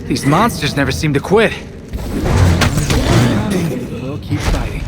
These monsters never seem to quit. We'll keep fighting.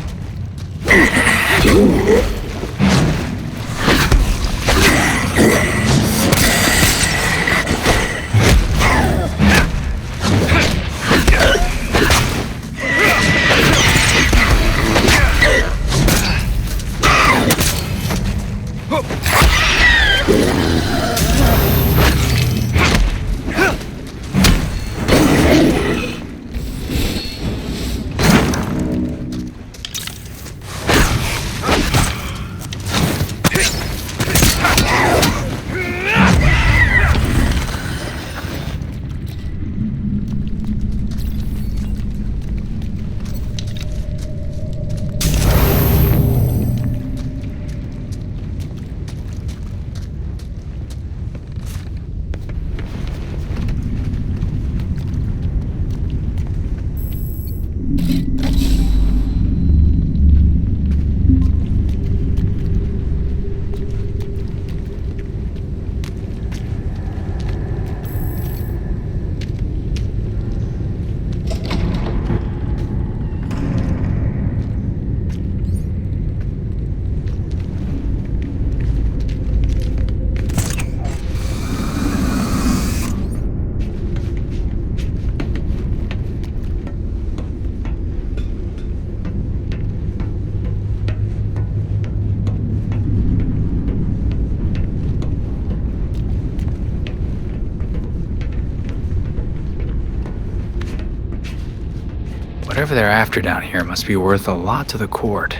Whatever they're after down here must be worth a lot to the court.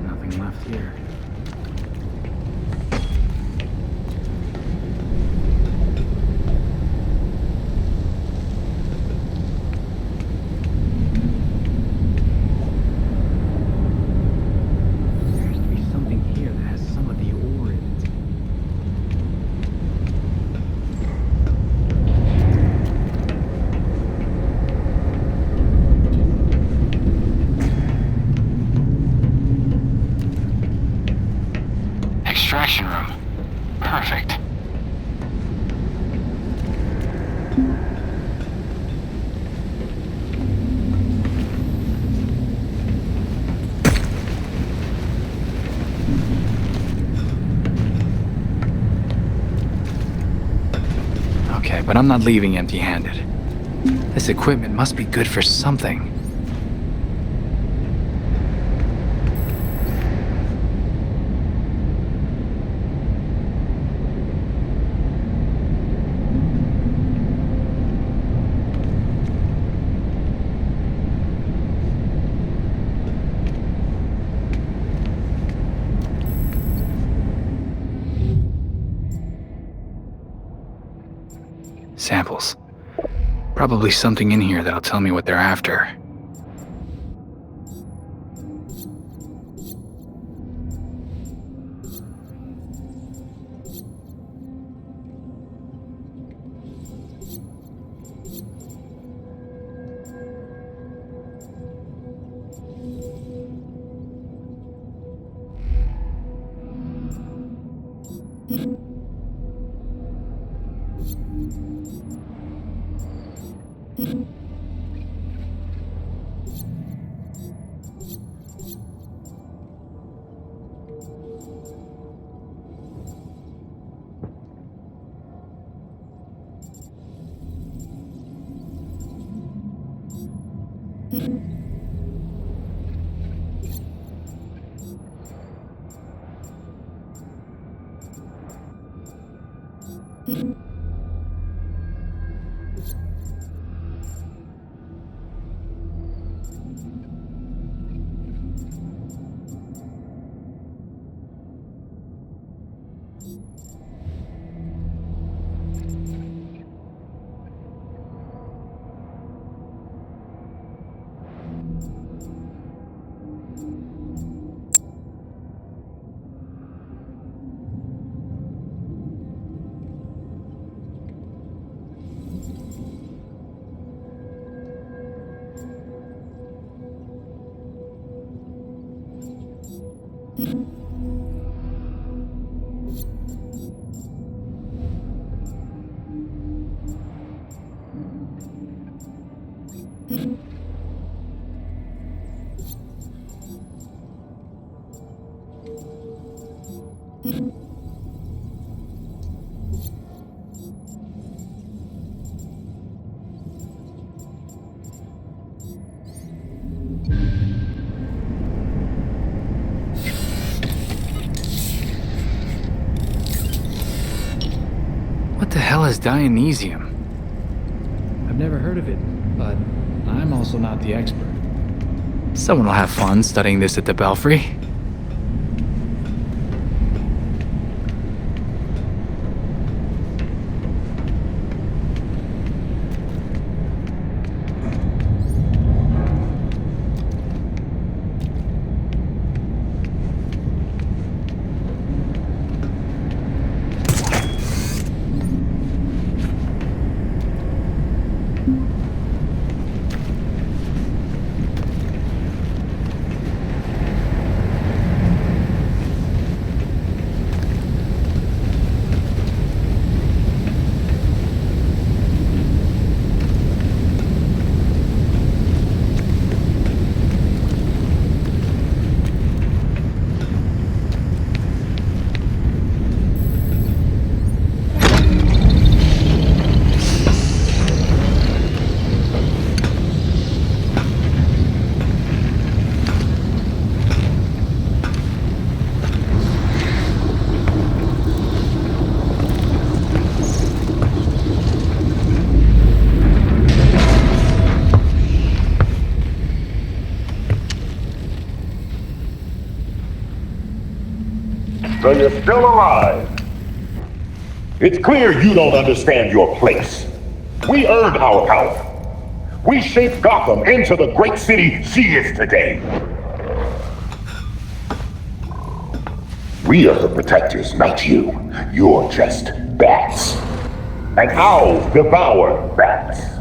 Nothing left here. There has to be something here that has some of the ore in it. Extraction room. Perfect. Okay, but I'm not leaving empty-handed. This equipment must be good for something. Samples. Probably something in here that'll tell me what they're after. What the hell is Dionysium? I've never heard of it, but I'm also not the expert. Someone will have fun studying this at the Belfry. So you're still alive. It's clear you don't understand your place. We earned our power. We shaped Gotham into the great city she is today. We are the protectors, not you. You're just bats. And owls devour bats.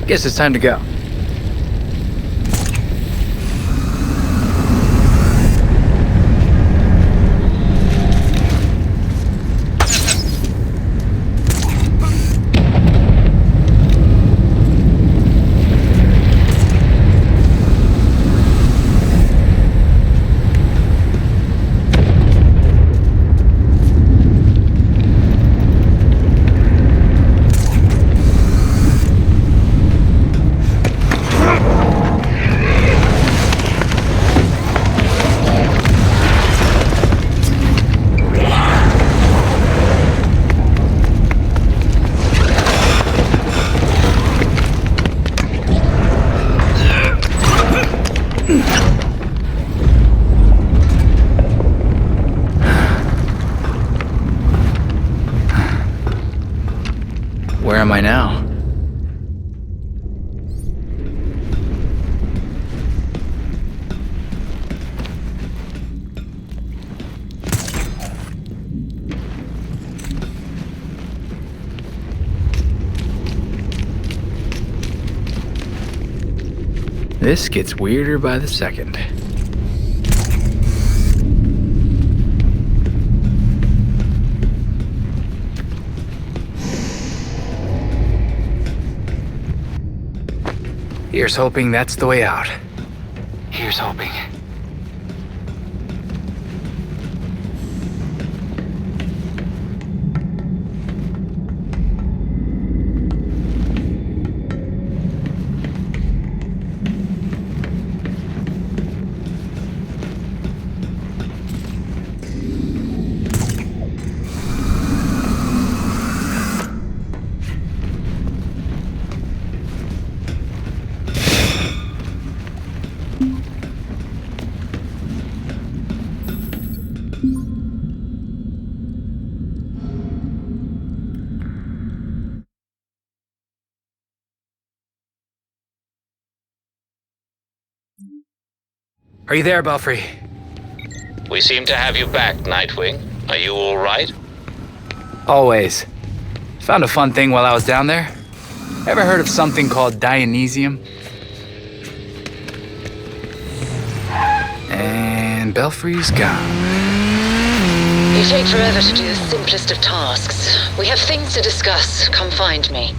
Guess it's time to go. where am I now? This gets weirder by the second. Here's hoping that's the way out. Here's hoping. Are you there, Belfry? We seem to have you back, Nightwing. Are you all right? Always. Found a fun thing while I was down there. Ever heard of something called Dionysium? And Belfry's gone. You take forever to do the simplest of tasks. We have things to discuss. Come find me.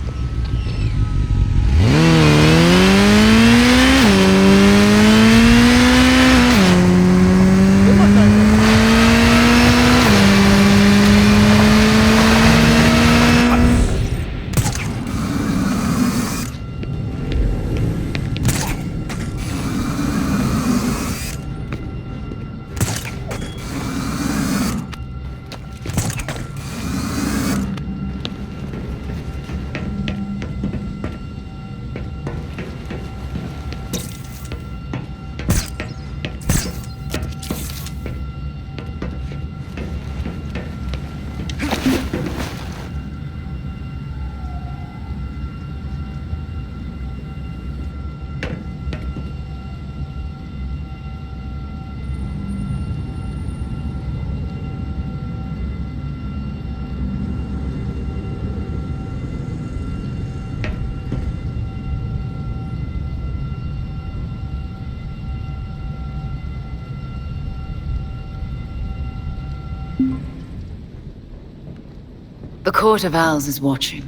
The Court of Owls is watching.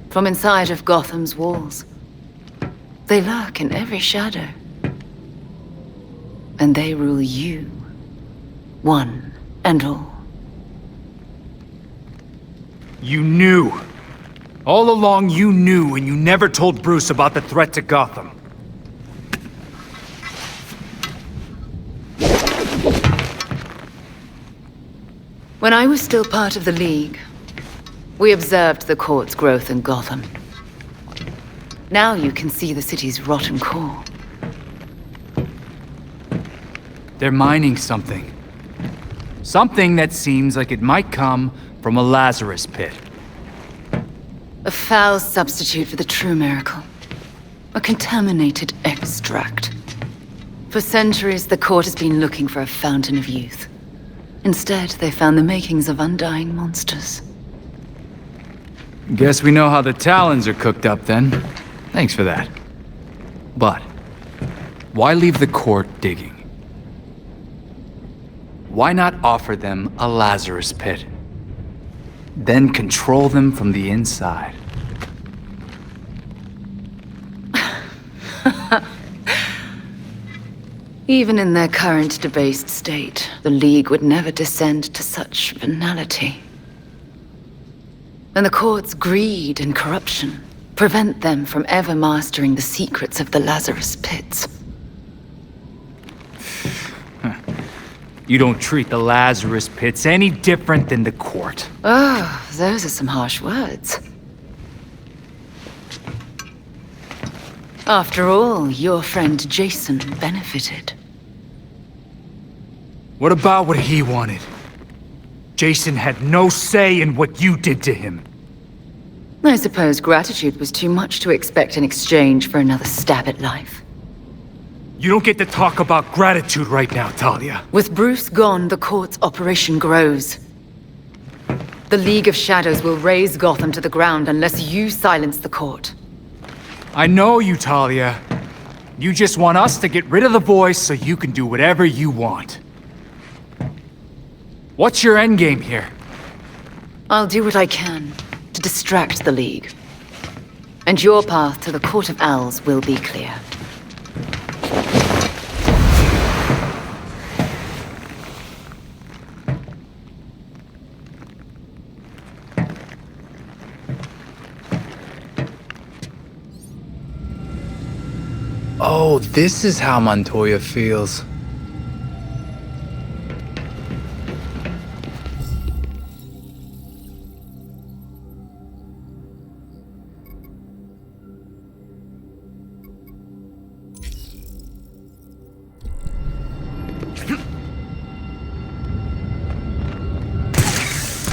From inside of Gotham's walls. They lurk in every shadow. And they rule you. One and all. You knew. All along you knew, and you never told Bruce about the threat to Gotham. When I was still part of the League, we observed the court's growth in Gotham. Now you can see the city's rotten core. They're mining something. Something that seems like it might come from a Lazarus pit. A foul substitute for the true miracle. A contaminated extract. For centuries, the court has been looking for a fountain of youth. Instead, they found the makings of undying monsters. Guess we know how the Talons are cooked up then. Thanks for that. But, why leave the court digging? Why not offer them a Lazarus pit? Then control them from the inside. Even in their current debased state, the League would never descend to such venality. And the court's greed and corruption prevent them from ever mastering the secrets of the Lazarus pits. You don't treat the Lazarus pits any different than the court. Oh, those are some harsh words. After all, your friend Jason benefited. What about what he wanted? Jason had no say in what you did to him. I suppose gratitude was too much to expect in exchange for another stab at life. You don't get to talk about gratitude right now, Talia. With Bruce gone, the court's operation grows. The League of Shadows will raze Gotham to the ground unless you silence the court. I know you, Talia. You just want us to get rid of the voice so you can do whatever you want. What's your endgame here? I'll do what I can to distract the League. And your path to the Court of Owls will be clear. Oh, this is how Montoya feels.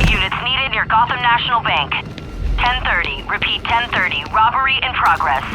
Units needed near Gotham National Bank. 10:30. Repeat, 10:30. Robbery in progress.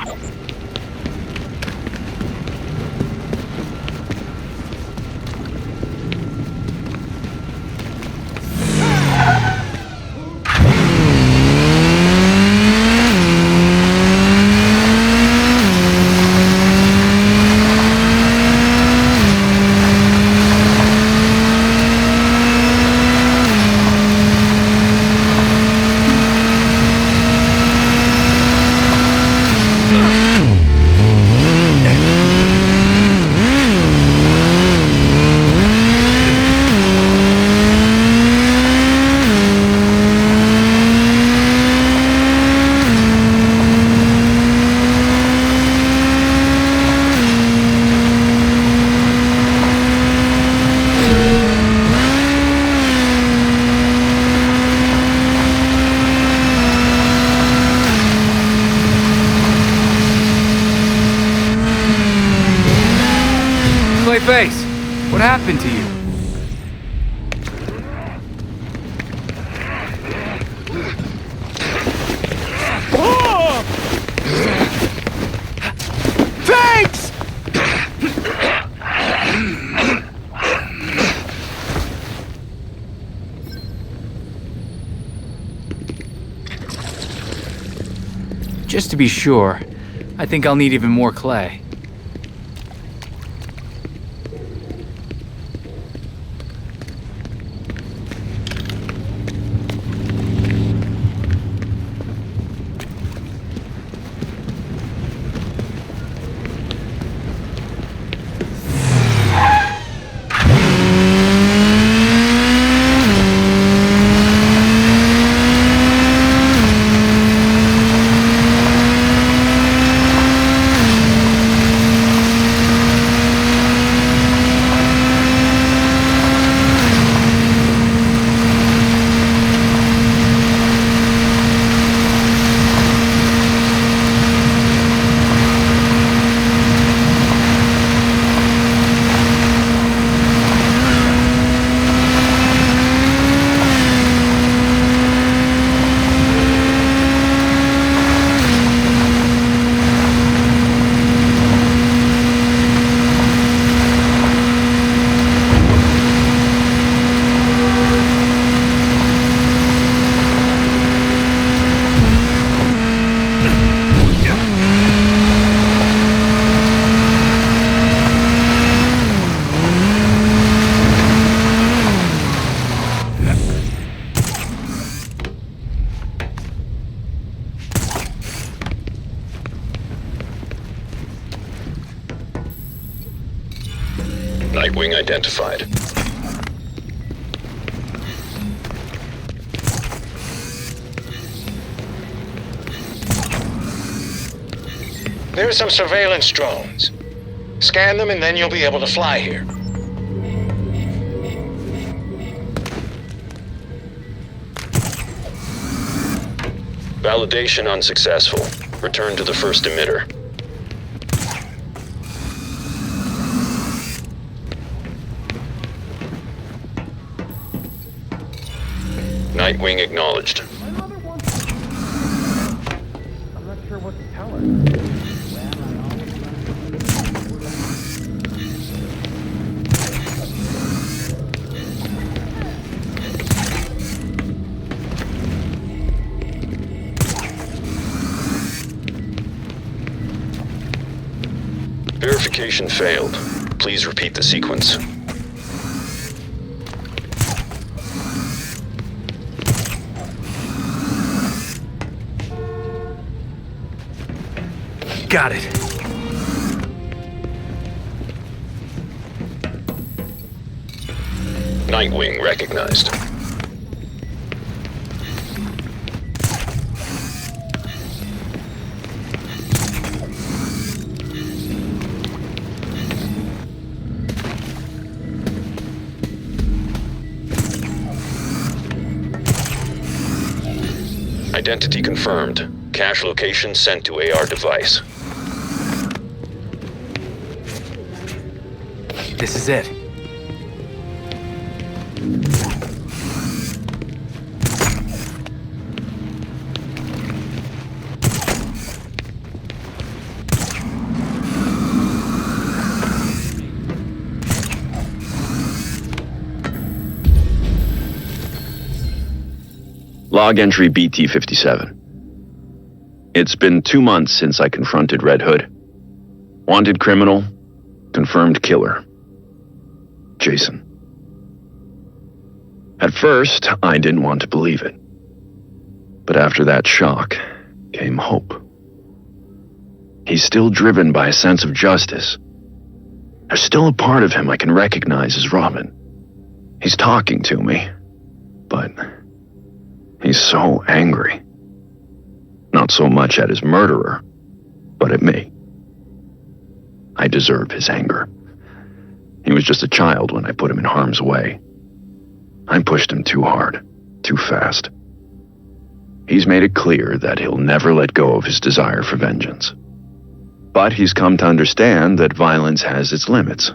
Face, what happened to you? Thanks! Just to be sure, I think I'll need even more clay. Nightwing identified. There are some surveillance drones. Scan them and then you'll be able to fly here. Validation unsuccessful. Return to the first emitter. Nightwing acknowledged. Verification failed. Please repeat the sequence. Got it. Nightwing recognized. Identity confirmed. Cache location sent to AR device. This is it. Log entry BT-57. It's been 2 months since I confronted Red Hood. Wanted criminal, confirmed killer. Jason. At first, I didn't want to believe it. But after that shock came hope. He's still driven by a sense of justice. There's still a part of him I can recognize as Robin. He's talking to me, but he's so angry. Not so much at his murderer, but at me. I deserve his anger. He was just a child when I put him in harm's way. I pushed him too hard, too fast. He's made it clear that he'll never let go of his desire for vengeance. But he's come to understand that violence has its limits.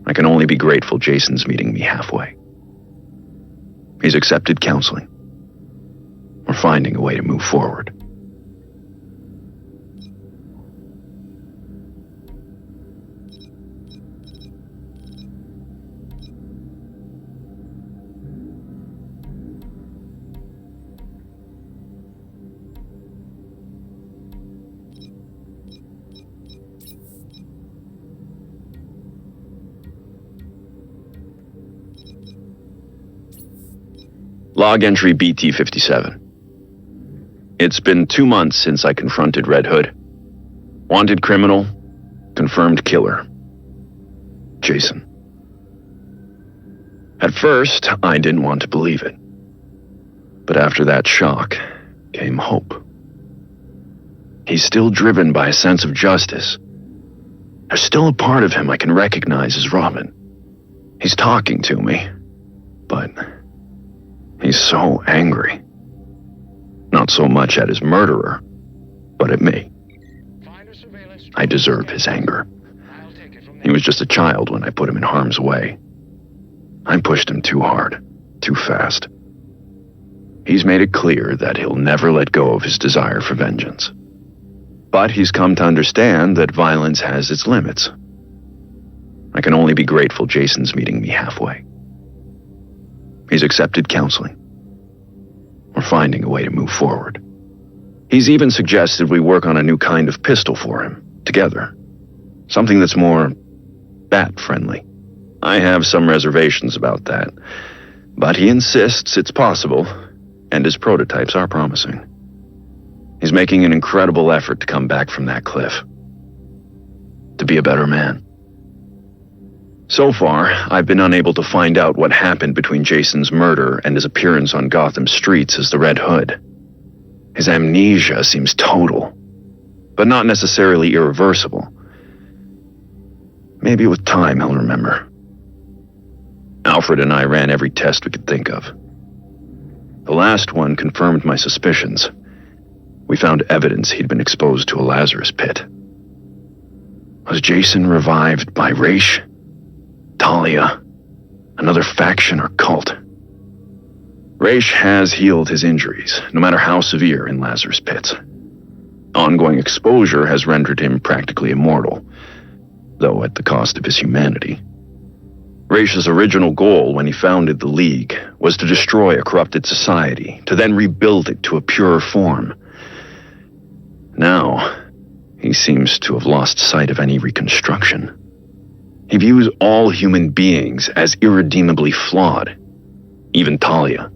I can only be grateful Jason's meeting me halfway. He's accepted counseling. We're finding a way to move forward. Log entry BT-57. It's been 2 months since I confronted Red Hood. Wanted criminal, confirmed killer. Jason. At first, I didn't want to believe it. But after that shock came hope. He's still driven by a sense of justice. There's still a part of him I can recognize as Robin. He's talking to me, but he's so angry. Not so much at his murderer, but at me. I deserve his anger. He was just a child when I put him in harm's way. I pushed him too hard, too fast. He's made it clear that he'll never let go of his desire for vengeance. But he's come to understand that violence has its limits. I can only be grateful Jason's meeting me halfway. He's accepted counseling. We're finding a way to move forward. He's even suggested we work on a new kind of pistol for him, together. Something that's more bat-friendly. I have some reservations about that, but he insists it's possible, and his prototypes are promising. He's making an incredible effort to come back from that cliff. To be a better man. So far, I've been unable to find out what happened between Jason's murder and his appearance on Gotham streets as the Red Hood. His amnesia seems total, but not necessarily irreversible. Maybe with time he'll remember. Alfred and I ran every test we could think of. The last one confirmed my suspicions. We found evidence he'd been exposed to a Lazarus pit. Was Jason revived by Raish? Talia, another faction or cult? Raish has healed his injuries, no matter how severe, in Lazarus pits. Ongoing exposure has rendered him practically immortal, though at the cost of his humanity. Raish's original goal when he founded the League was to destroy a corrupted society, to then rebuild it to a purer form. Now, he seems to have lost sight of any reconstruction. He views all human beings as irredeemably flawed, even Talia.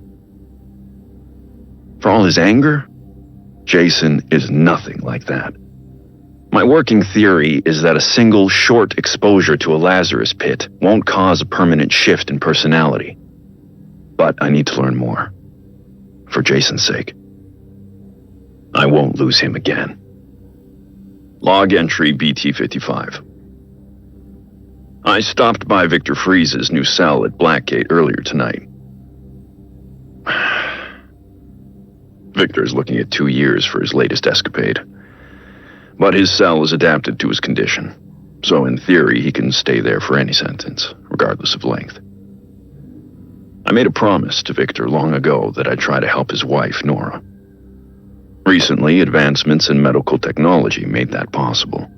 For all his anger, Jason is nothing like that. My working theory is that a single short exposure to a Lazarus pit won't cause a permanent shift in personality. But I need to learn more. For Jason's sake. I won't lose him again. Log entry BT-55. I stopped by Victor Freeze's new cell at Blackgate earlier tonight. Victor's looking at 2 years for his latest escapade. But his cell is adapted to his condition, so in theory he can stay there for any sentence, regardless of length. I made a promise to Victor long ago that I'd try to help his wife, Nora. Recently, advancements in medical technology made that possible.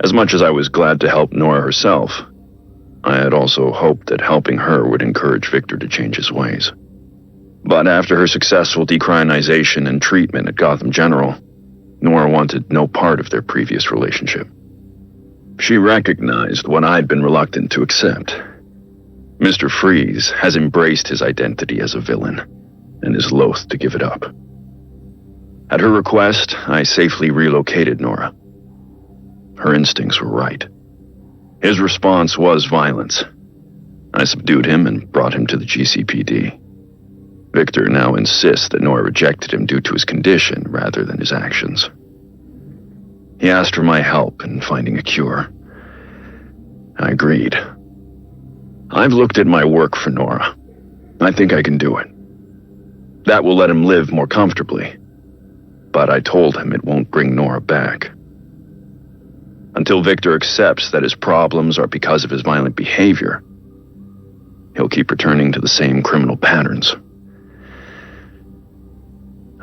As much as I was glad to help Nora herself, I had also hoped that helping her would encourage Victor to change his ways. But after her successful decriminalization and treatment at Gotham General, Nora wanted no part of their previous relationship. She recognized what I'd been reluctant to accept. Mr. Freeze has embraced his identity as a villain, and is loath to give it up. At her request, I safely relocated Nora. Her instincts were right. His response was violence. I subdued him and brought him to the GCPD. Victor now insists that Nora rejected him due to his condition rather than his actions. He asked for my help in finding a cure. I agreed. I've looked at my work for Nora. I think I can do it. That will let him live more comfortably. But I told him it won't bring Nora back. Until Victor accepts that his problems are because of his violent behavior, he'll keep returning to the same criminal patterns.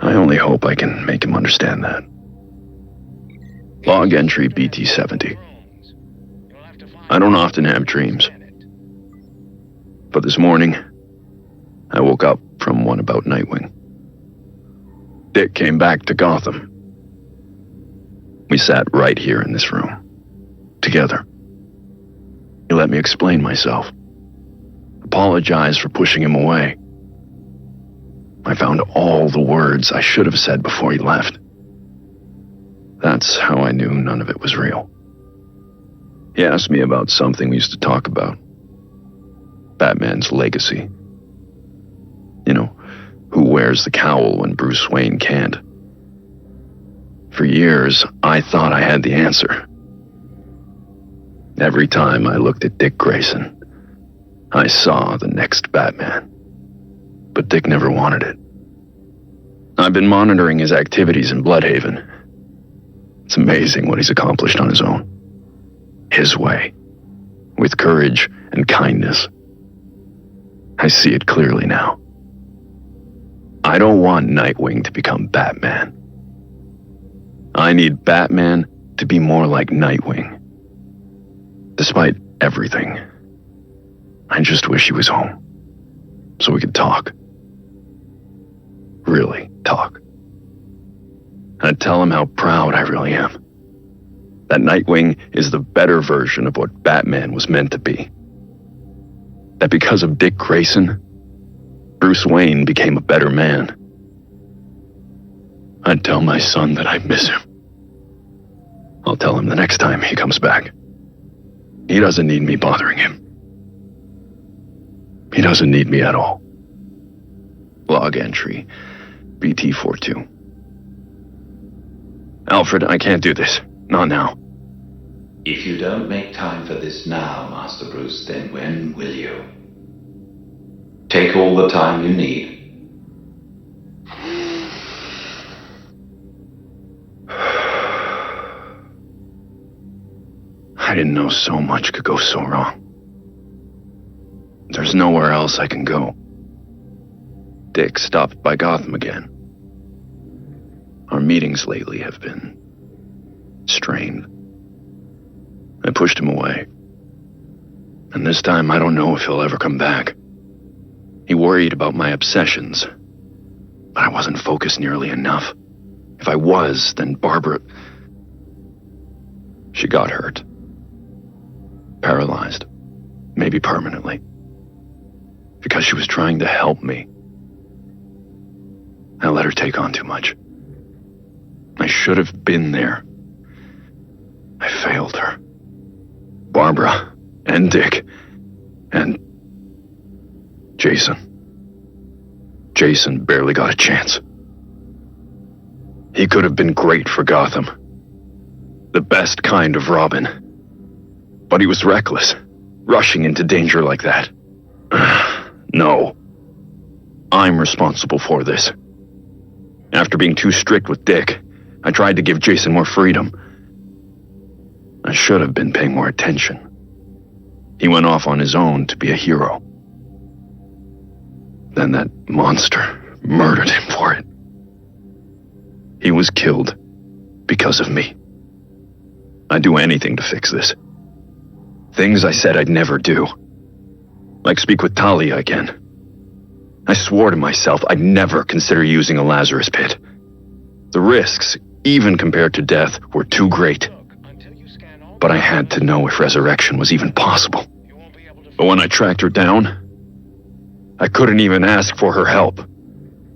I only hope I can make him understand that. Log entry BT-70. I don't often have dreams. But this morning, I woke up from one about Nightwing. Dick came back to Gotham. We sat right here in this room, together. He let me explain myself, apologize for pushing him away. I found all the words I should have said before he left. That's how I knew none of it was real. He asked me about something we used to talk about. Batman's legacy. You know, who wears the cowl when Bruce Wayne can't. For years, I thought I had the answer. Every time I looked at Dick Grayson, I saw the next Batman. But Dick never wanted it. I've been monitoring his activities in Bloodhaven. It's amazing what he's accomplished on his own. His way. With courage and kindness. I see it clearly now. I don't want Nightwing to become Batman. I need Batman to be more like Nightwing. Despite everything, I just wish he was home, so we could talk. Really talk. I'd tell him how proud I really am. That Nightwing is the better version of what Batman was meant to be. That because of Dick Grayson, Bruce Wayne became a better man. I'd tell my son that I miss him. I'll tell him the next time he comes back. He doesn't need me bothering him. He doesn't need me at all. Log entry, BT-42. Alfred, I can't do this. Not now. If you don't make time for this now, Master Bruce, then when will you? Take all the time you need. I didn't know so much could go so wrong. There's nowhere else I can go. Dick stopped by Gotham again. Our meetings lately have been strained. I pushed him away. And this time I don't know if he'll ever come back. He worried about my obsessions, but I wasn't focused nearly enough. If I was, then Barbara... She got hurt. Paralyzed. Maybe permanently. Because she was trying to help me. I let her take on too much. I should have been there. I failed her. Barbara, and Dick, and Jason. Jason barely got a chance. He could have been great for Gotham. The best kind of Robin. But he was reckless, rushing into danger like that. No. I'm responsible for this. After being too strict with Dick, I tried to give Jason more freedom. I should have been paying more attention. He went off on his own to be a hero. Then that monster murdered him for it. He was killed because of me. I'd do anything to fix this. Things I said I'd never do. Like speak with Talia again. I swore to myself I'd never consider using a Lazarus pit. The risks, even compared to death, were too great. But I had to know if resurrection was even possible. But when I tracked her down, I couldn't even ask for her help.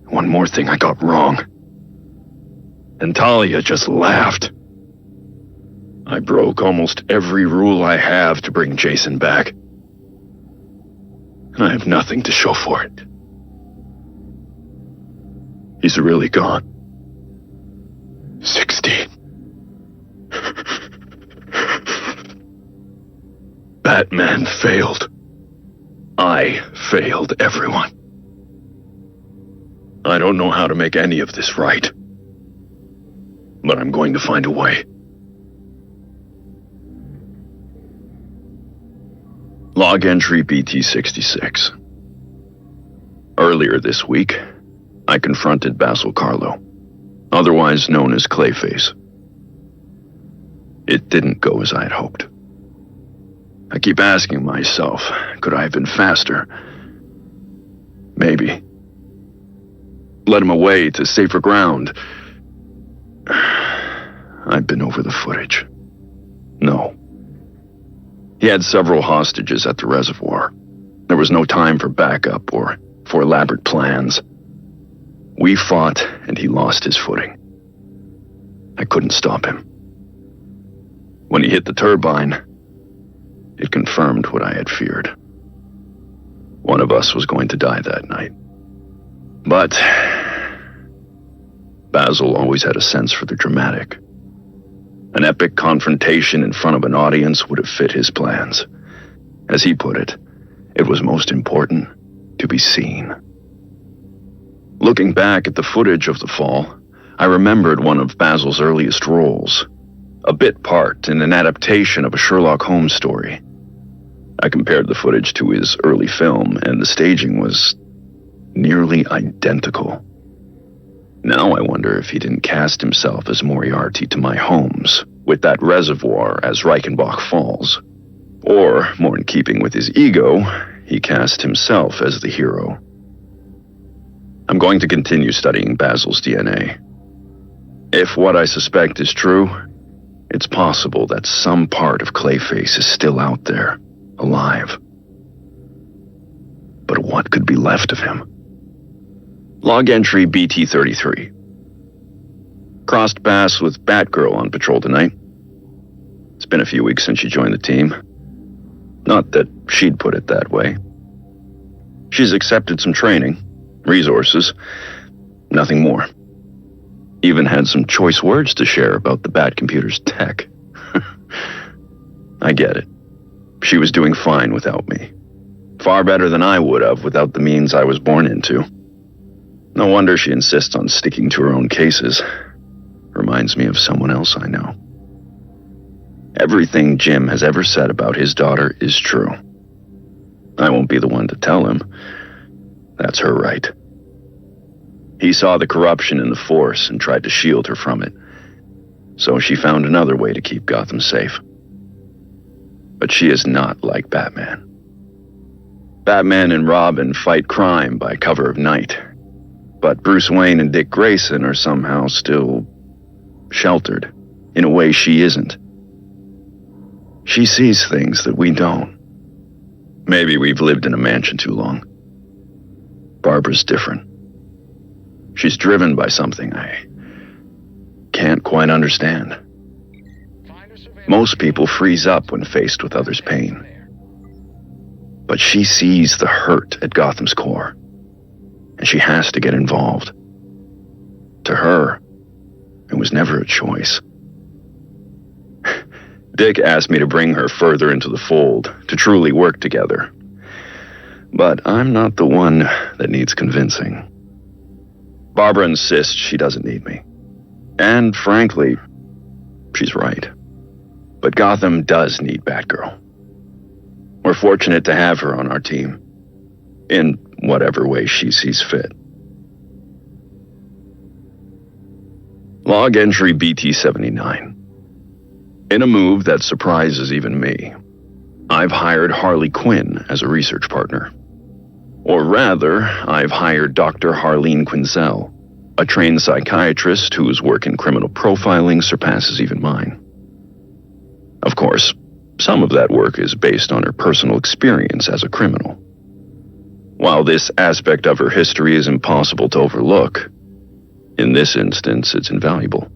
One more thing I got wrong. And Talia just laughed. I broke almost every rule I have to bring Jason back. And I have nothing to show for it. He's really gone. 16. Batman failed. I failed everyone. I don't know how to make any of this right. But I'm going to find a way. Log entry BT-66. Earlier this week, I confronted Basil Carlo, otherwise known as Clayface. It didn't go as I had hoped. I keep asking myself, could I have been faster? Maybe. Led him away to safer ground. I've been over the footage. No. He had several hostages at the reservoir. There was no time for backup or for elaborate plans. We fought, and he lost his footing. I couldn't stop him. When he hit the turbine, it confirmed what I had feared. One of us was going to die that night. But Basil always had a sense for the dramatic. An epic confrontation in front of an audience would have fit his plans. As he put it, it was most important to be seen. Looking back at the footage of the fall, I remembered one of Basil's earliest roles, a bit part in an adaptation of a Sherlock Holmes story. I compared the footage to his early film, and the staging was nearly identical. Now I wonder if he didn't cast himself as Moriarty to my Holmes, with that reservoir as Reichenbach Falls. Or, more in keeping with his ego, he cast himself as the hero. I'm going to continue studying Basil's DNA. If what I suspect is true, it's possible that some part of Clayface is still out there, alive. But what could be left of him? Log entry BT-33. Crossed paths with Batgirl on patrol tonight. It's been a few weeks since she joined the team. Not that she'd put it that way. She's accepted some training, resources, nothing more. Even had some choice words to share about the Batcomputer's tech. I get it. She was doing fine without me. Far better than I would have without the means I was born into. No wonder she insists on sticking to her own cases. Reminds me of someone else I know. Everything Jim has ever said about his daughter is true. I won't be the one to tell him. That's her right. He saw the corruption in the force and tried to shield her from it. So she found another way to keep Gotham safe. But she is not like Batman. Batman and Robin fight crime by cover of night. But Bruce Wayne and Dick Grayson are somehow still sheltered, in a way she isn't. She sees things that we don't. Maybe we've lived in a mansion too long. Barbara's different. She's driven by something I can't quite understand. Most people freeze up when faced with others' pain. But she sees the hurt at Gotham's core, and she has to get involved. To her, it was never a choice. Dick asked me to bring her further into the fold, to truly work together. But I'm not the one that needs convincing. Barbara insists she doesn't need me. And frankly, she's right. But Gotham does need Batgirl. We're fortunate to have her on our team, in whatever way she sees fit. Log entry BT-79. In a move that surprises even me, I've hired Harley Quinn as a research partner. Or rather, I've hired Dr. Harleen Quinzel, a trained psychiatrist whose work in criminal profiling surpasses even mine. Of course, some of that work is based on her personal experience as a criminal. While this aspect of her history is impossible to overlook, in this instance it's invaluable.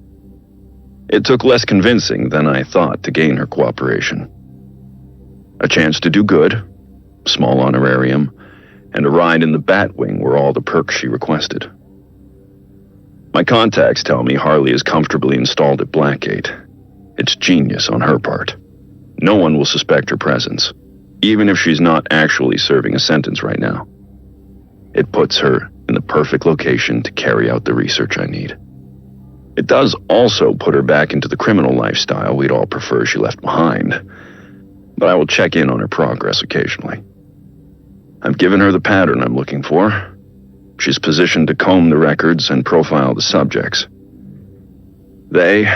It took less convincing than I thought to gain her cooperation. A chance to do good, small honorarium, and a ride in the Batwing were all the perks she requested. My contacts tell me Harley is comfortably installed at Blackgate. It's genius on her part. No one will suspect her presence, even if she's not actually serving a sentence right now. It puts her in the perfect location to carry out the research I need. It does also put her back into the criminal lifestyle we'd all prefer she left behind, but I will check in on her progress occasionally. I've given her the pattern I'm looking for. She's positioned to comb the records and profile the subjects. They,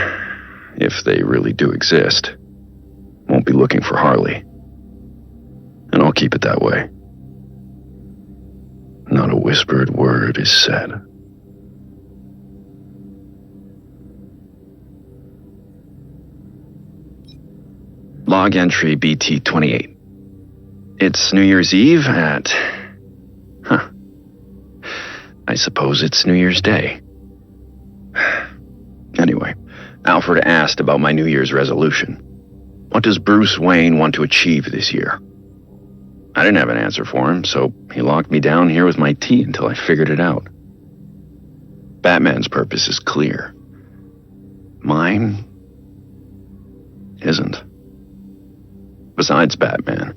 if they really do exist, won't be looking for Harley. And I'll keep it that way. Not a whispered word is said. Log entry BT-28. It's New Year's Eve at... I suppose it's New Year's Day. Anyway, Alfred asked about my New Year's resolution. What does Bruce Wayne want to achieve this year? I didn't have an answer for him, so he locked me down here with my tea until I figured it out. Batman's purpose is clear. Mine isn't. Besides Batman,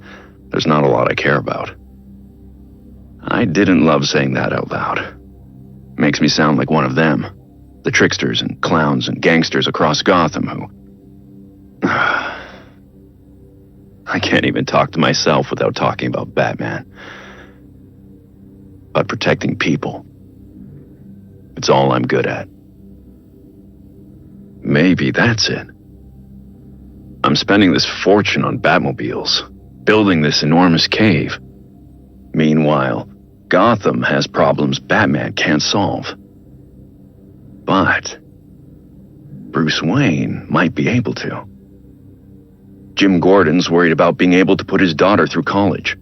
there's not a lot I care about. I didn't love saying that out loud. Makes me sound like one of them, the tricksters and clowns and gangsters across Gotham who... I can't even talk to myself without talking about Batman. But protecting people, it's all I'm good at. Maybe that's it. I'm spending this fortune on Batmobiles, building this enormous cave. Meanwhile, Gotham has problems Batman can't solve. But Bruce Wayne might be able to. Jim Gordon's worried about being able to put his daughter through college.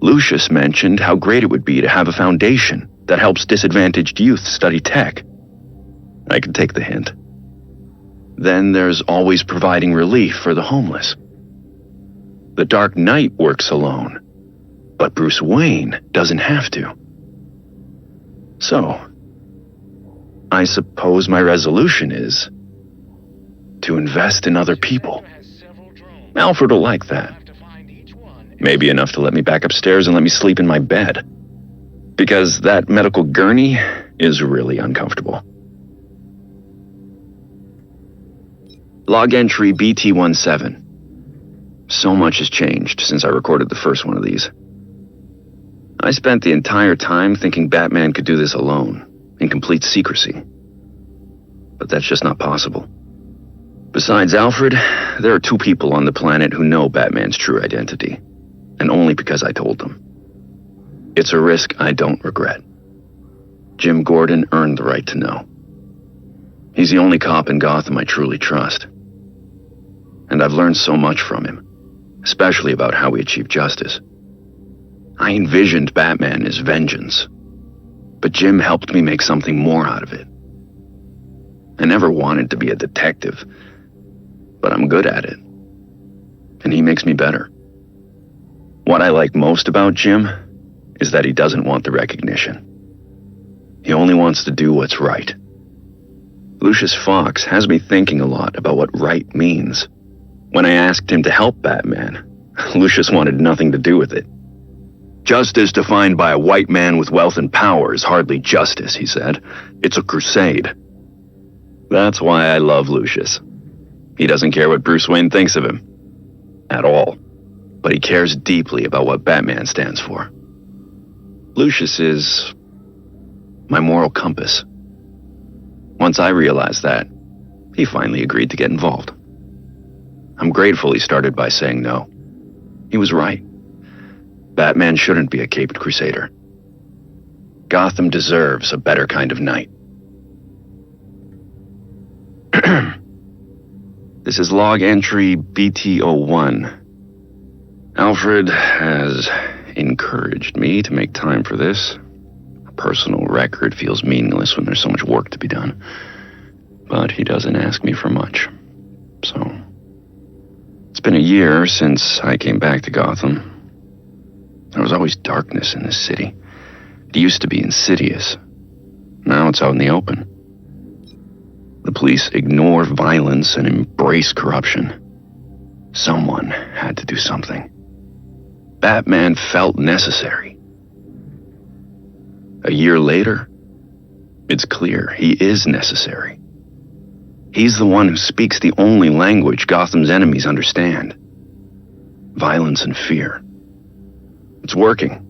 Lucius mentioned how great it would be to have a foundation that helps disadvantaged youth study tech. I could take the hint. Then there's always providing relief for the homeless. The Dark Knight works alone, but Bruce Wayne doesn't have to. So, I suppose my resolution is to invest in other people. Alfred will like that. Maybe enough to let me back upstairs and let me sleep in my bed. Because that medical gurney is really uncomfortable. Log entry BT-17. So much has changed since I recorded the first one of these. I spent the entire time thinking Batman could do this alone, in complete secrecy. But that's just not possible. Besides Alfred, there are 2 people on the planet who know Batman's true identity, and only because I told them. It's a risk I don't regret. Jim Gordon earned the right to know. He's the only cop in Gotham I truly trust. And I've learned so much from him, especially about how we achieve justice. I envisioned Batman as vengeance, but Jim helped me make something more out of it. I never wanted to be a detective, but I'm good at it, and he makes me better. What I like most about Jim is that he doesn't want the recognition. He only wants to do what's right. Lucius Fox has me thinking a lot about what right means. When I asked him to help Batman, Lucius wanted nothing to do with it. Justice defined by a white man with wealth and power is hardly justice, he said. It's a crusade. That's why I love Lucius. He doesn't care what Bruce Wayne thinks of him. At all. But he cares deeply about what Batman stands for. Lucius is my moral compass. Once I realized that, he finally agreed to get involved. I'm grateful he started by saying no. He was right. Batman shouldn't be a caped crusader. Gotham deserves a better kind of knight. This is log entry BT01. Alfred has encouraged me to make time for this. A personal record feels meaningless when there's so much work to be done. But he doesn't ask me for much. So, it's been a year since I came back to Gotham. There was always darkness in this city. It used to be insidious. Now it's out in the open. The police ignore violence and embrace corruption. Someone had to do something. Batman felt necessary. A year later, it's clear he is necessary. He's the one who speaks the only language Gotham's enemies understand. Violence and fear. It's working.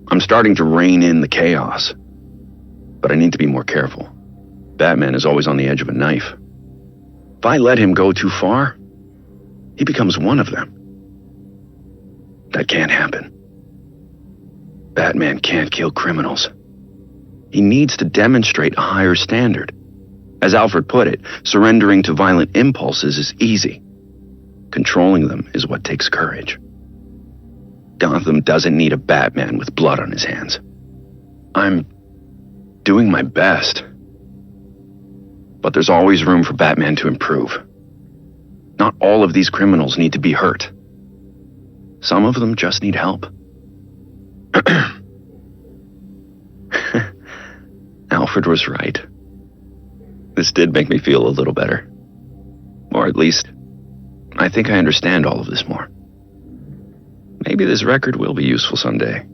I'm starting to rein in the chaos. But I need to be more careful. Batman is always on the edge of a knife. If I let him go too far, he becomes one of them. That can't happen. Batman can't kill criminals. He needs to demonstrate a higher standard. As Alfred put it, surrendering to violent impulses is easy. Controlling them is what takes courage. Gotham doesn't need a Batman with blood on his hands. I'm doing my best. But there's always room for Batman to improve. Not all of these criminals need to be hurt. Some of them just need help. Alfred was right. This did make me feel a little better. Or at least, I think I understand all of this more. Maybe this record will be useful someday.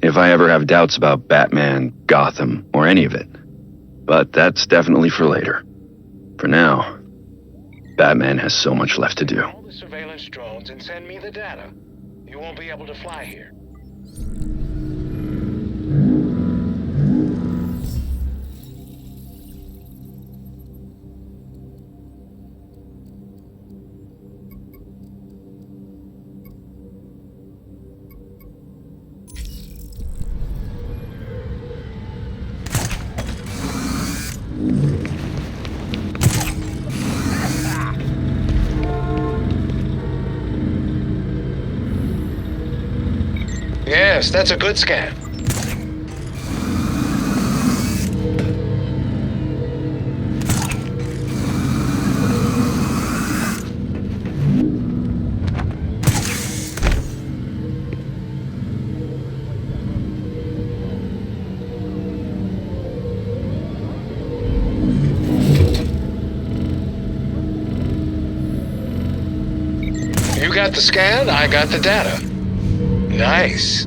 If I ever have doubts about Batman, Gotham, or any of it. But that's definitely for later. For now, Batman has so much left to do. All the surveillance drones and send me the data. You won't be able to fly here. Yes, that's a good scan. You got the scan, I got the data. Nice.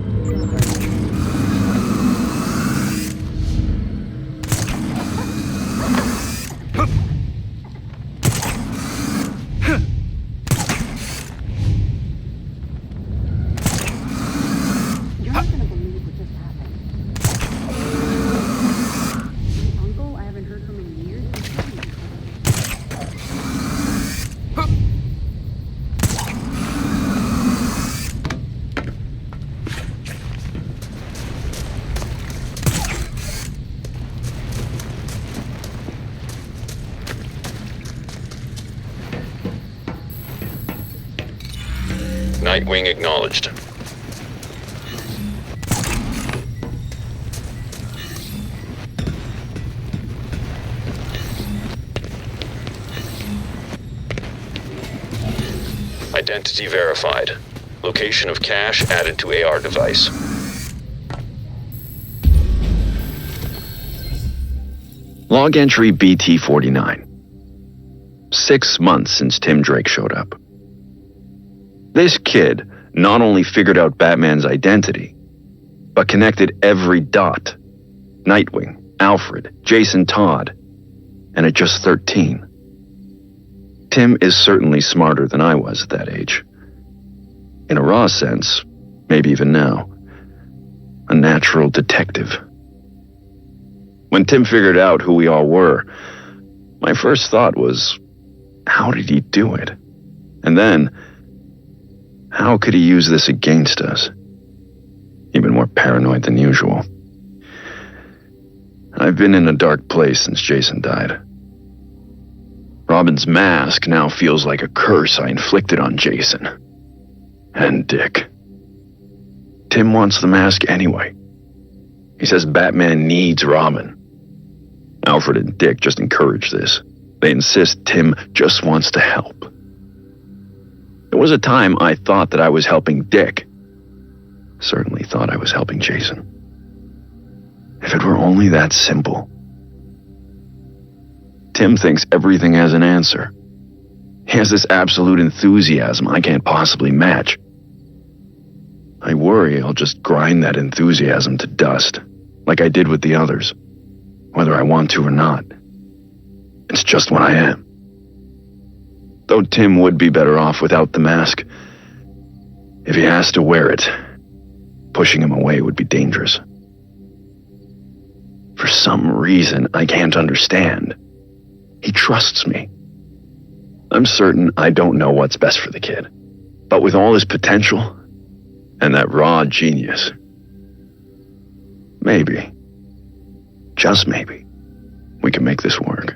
You're not gonna believe Nightwing acknowledged. Identity verified. Location of cache added to AR device. Log entry BT-49. 6 months since Tim Drake showed up. This kid not only figured out Batman's identity, but connected every dot. Nightwing, Alfred, Jason Todd, and at just 13. Tim is certainly smarter than I was at that age. In a raw sense, maybe even now, a natural detective. When Tim figured out who we all were, my first thought was, how did he do it? And then, how could he use this against us? Even more paranoid than usual. I've been in a dark place since Jason died. Robin's mask now feels like a curse I inflicted on Jason. And Dick. Tim wants the mask anyway. He says Batman needs Robin. Alfred and Dick just encourage this. They insist Tim just wants to help. There was a time I thought that I was helping Dick. Certainly thought I was helping Jason. If it were only that simple. Tim thinks everything has an answer. He has this absolute enthusiasm I can't possibly match. I worry I'll just grind that enthusiasm to dust, like I did with the others, whether I want to or not. It's just what I am. Though Tim would be better off without the mask. If he has to wear it, pushing him away would be dangerous. For some reason I can't understand. He trusts me. I'm certain I don't know what's best for the kid. But with all his potential, and that raw genius, maybe, just maybe, we can make this work.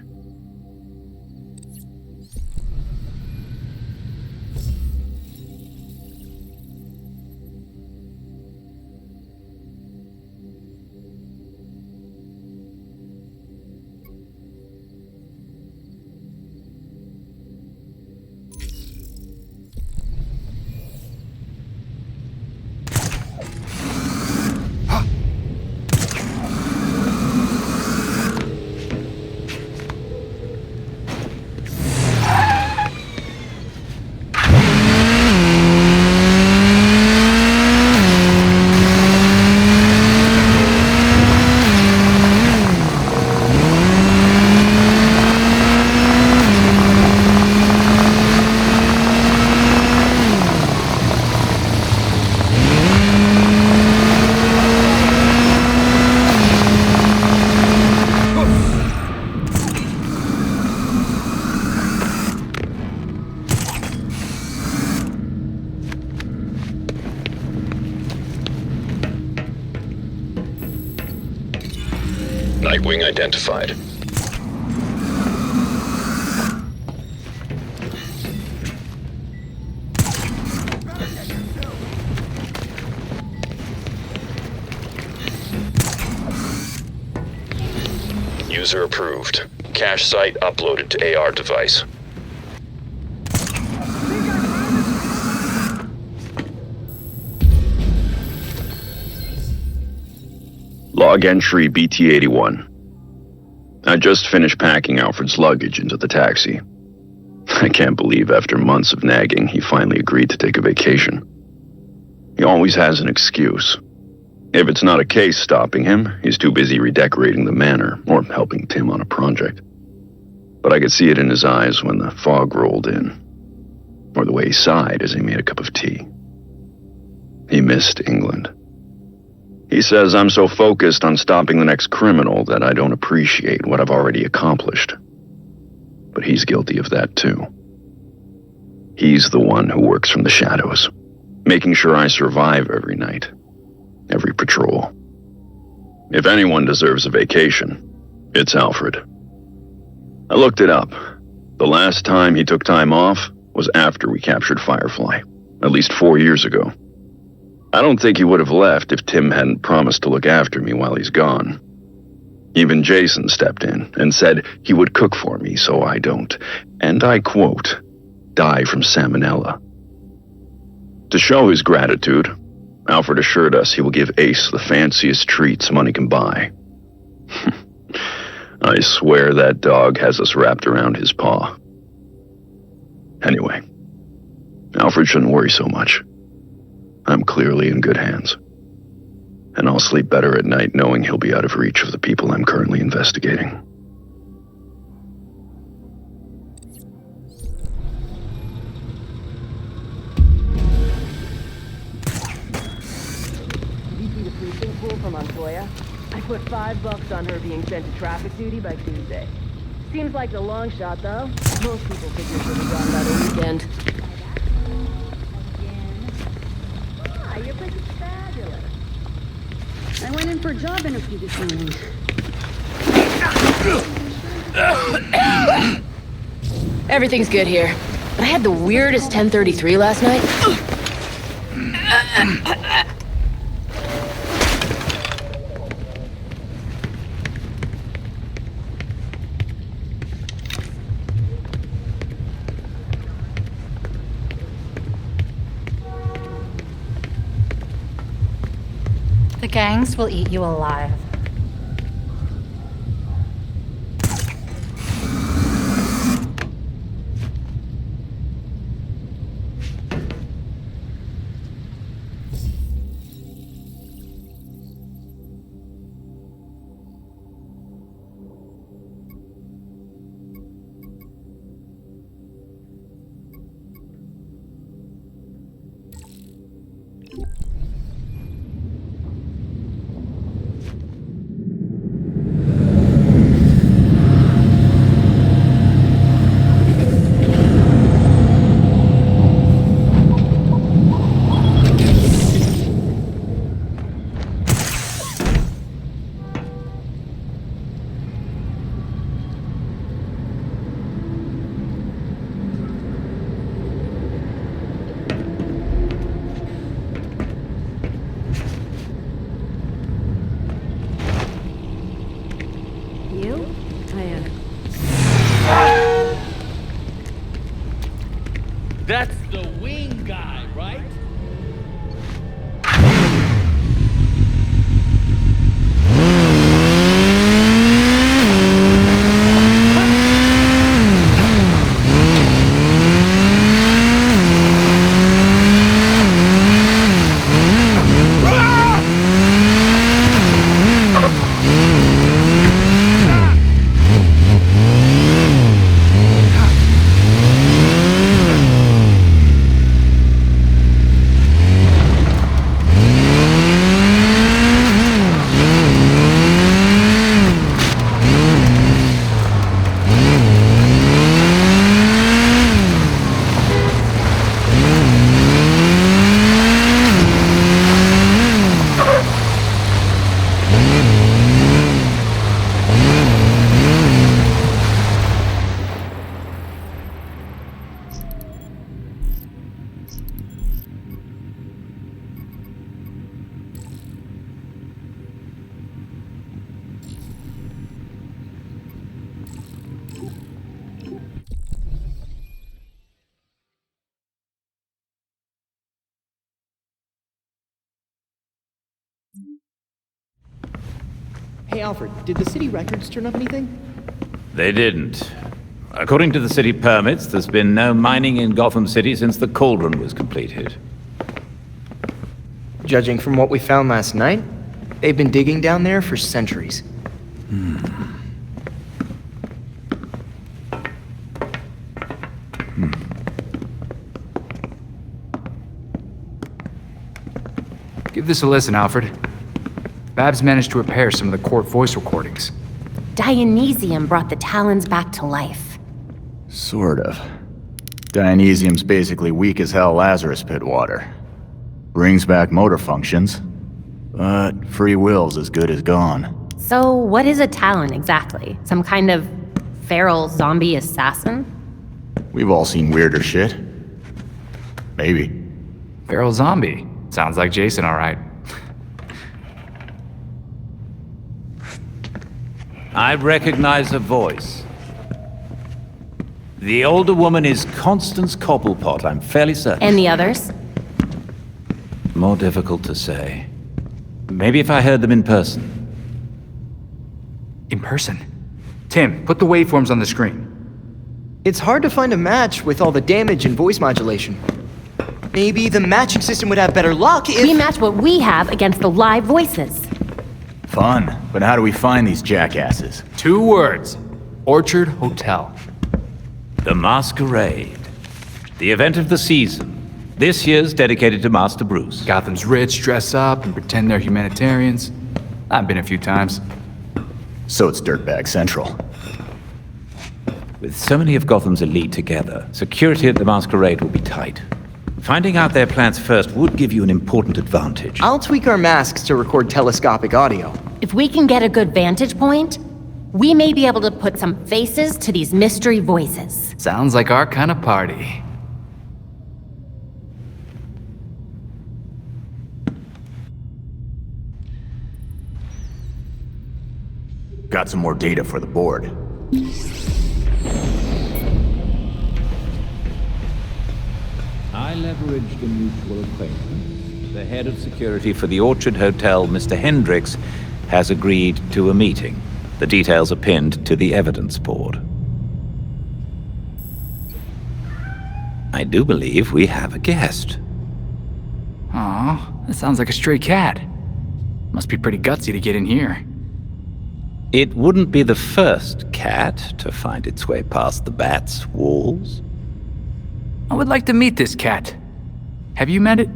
Nightwing identified. User approved. Cache site uploaded to AR device. Log entry BT-81. I just finished packing Alfred's luggage into the taxi. I can't believe after months of nagging, he finally agreed to take a vacation. He always has an excuse. If it's not a case stopping him, he's too busy redecorating the manor or helping Tim on a project. But I could see it in his eyes when the fog rolled in, or the way he sighed as he made a cup of tea. He missed England. He says I'm so focused on stopping the next criminal that I don't appreciate what I've already accomplished. But he's guilty of that too. He's the one who works from the shadows, making sure I survive every night, every patrol. If anyone deserves a vacation, it's Alfred. I looked it up. The last time he took time off was after we captured Firefly, at least 4 years ago. I don't think he would have left if Tim hadn't promised to look after me while he's gone. Even Jason stepped in and said he would cook for me so I don't, and I quote, die from salmonella. To show his gratitude, Alfred assured us he will give Ace the fanciest treats money can buy. I swear that dog has us wrapped around his paw. Anyway, Alfred shouldn't worry so much. I'm clearly in good hands. And I'll sleep better at night knowing he'll be out of reach of the people I'm currently investigating. Did you see the precinct pool from Montoya? I put $5 on her being sent to traffic duty by Tuesday. Seems like a long shot, though. Most people figure she'll be gone by the weekend. Ah, your place is fabulous. I went in for a job interview this morning. Everything's good here. But I had the weirdest 10:33 last night. The gangs will eat you alive. That's the wing guy, right? Hey Alfred, did the city records turn up anything? They didn't. According to the city permits, there's been no mining in Gotham City since the Cauldron was completed. Judging from what we found last night, they've been digging down there for centuries. Give this a listen, Alfred. Babs managed to repair some of the court voice recordings. Dionysium brought the Talons back to life. Sort of. Dionysium's basically weak as hell Lazarus pit water. Brings back motor functions, but free will's as good as gone. So what is a Talon exactly? Some kind of feral zombie assassin? We've all seen weirder shit. Maybe. Feral zombie. Sounds like Jason, all right. I recognize her voice. The older woman is Constance Cobblepot, I'm fairly certain. And the others? More difficult to say. Maybe if I heard them in person. In person? Tim, put the waveforms on the screen. It's hard to find a match with all the damage and voice modulation. Maybe the matching system would have better luck if... We match what we have against the live voices. Fun, but how do we find these jackasses? 2 words. Orchard Hotel. The Masquerade. The event of the season. This year's dedicated to Master Bruce. Gotham's rich dress up and pretend they're humanitarians. I've been a few times. So it's Dirtbag Central. With so many of Gotham's elite together, security at the Masquerade will be tight. Finding out their plans first would give you an important advantage. I'll tweak our masks to record telescopic audio. If we can get a good vantage point, we may be able to put some faces to these mystery voices. Sounds like our kind of party. Got some more data for the board. I leveraged a mutual acquaintance. The head of security for the Orchard Hotel, Mr. Hendricks, has agreed to a meeting. The details are pinned to the evidence board. I do believe we have a guest. Aw, that sounds like a stray cat. Must be pretty gutsy to get in here. It wouldn't be the first cat to find its way past the bat's walls. I would like to meet this cat. Have you met it?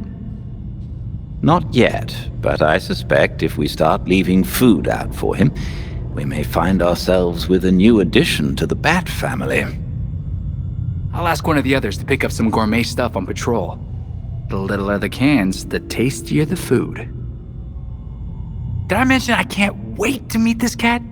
Not yet, but I suspect if we start leaving food out for him, we may find ourselves with a new addition to the bat family. I'll ask one of the others to pick up some gourmet stuff on patrol. The littler the cans, the tastier the food. Did I mention I can't wait to meet this cat?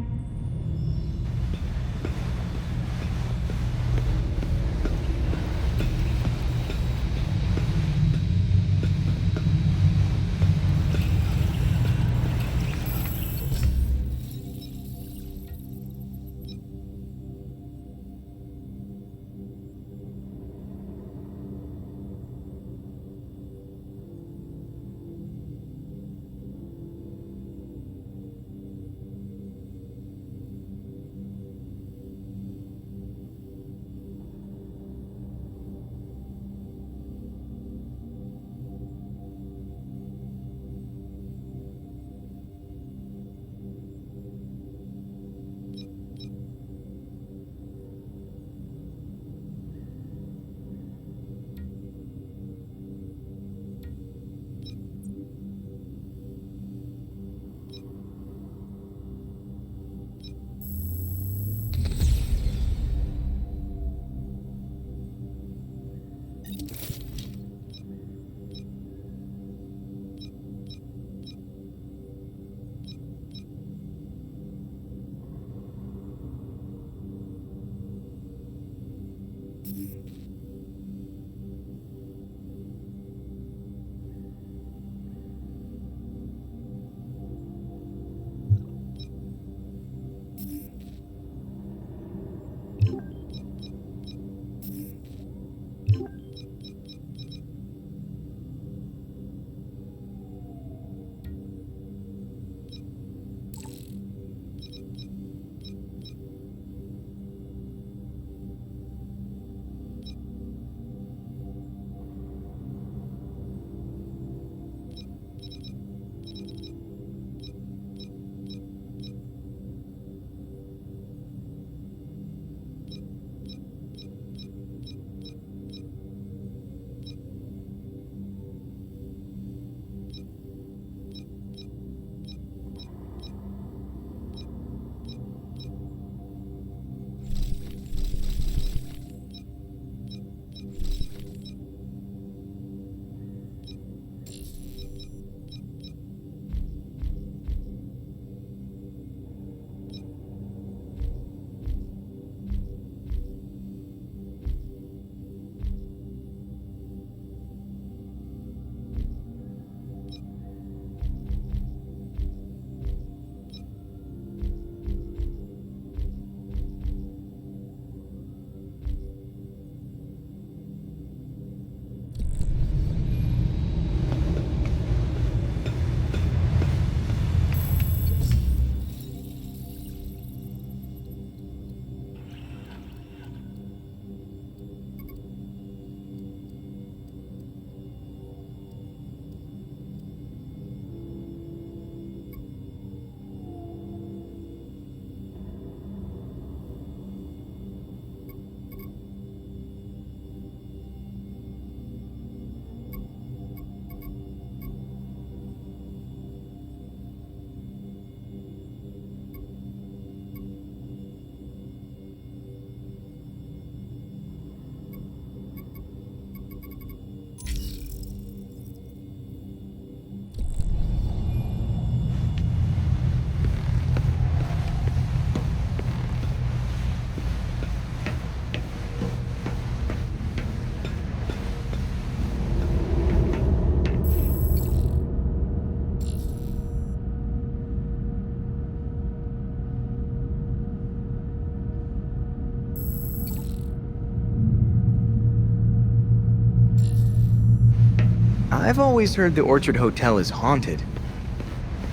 I've always heard the Orchard Hotel is haunted.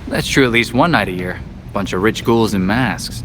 That's true at least one night a year. Bunch of rich ghouls in masks.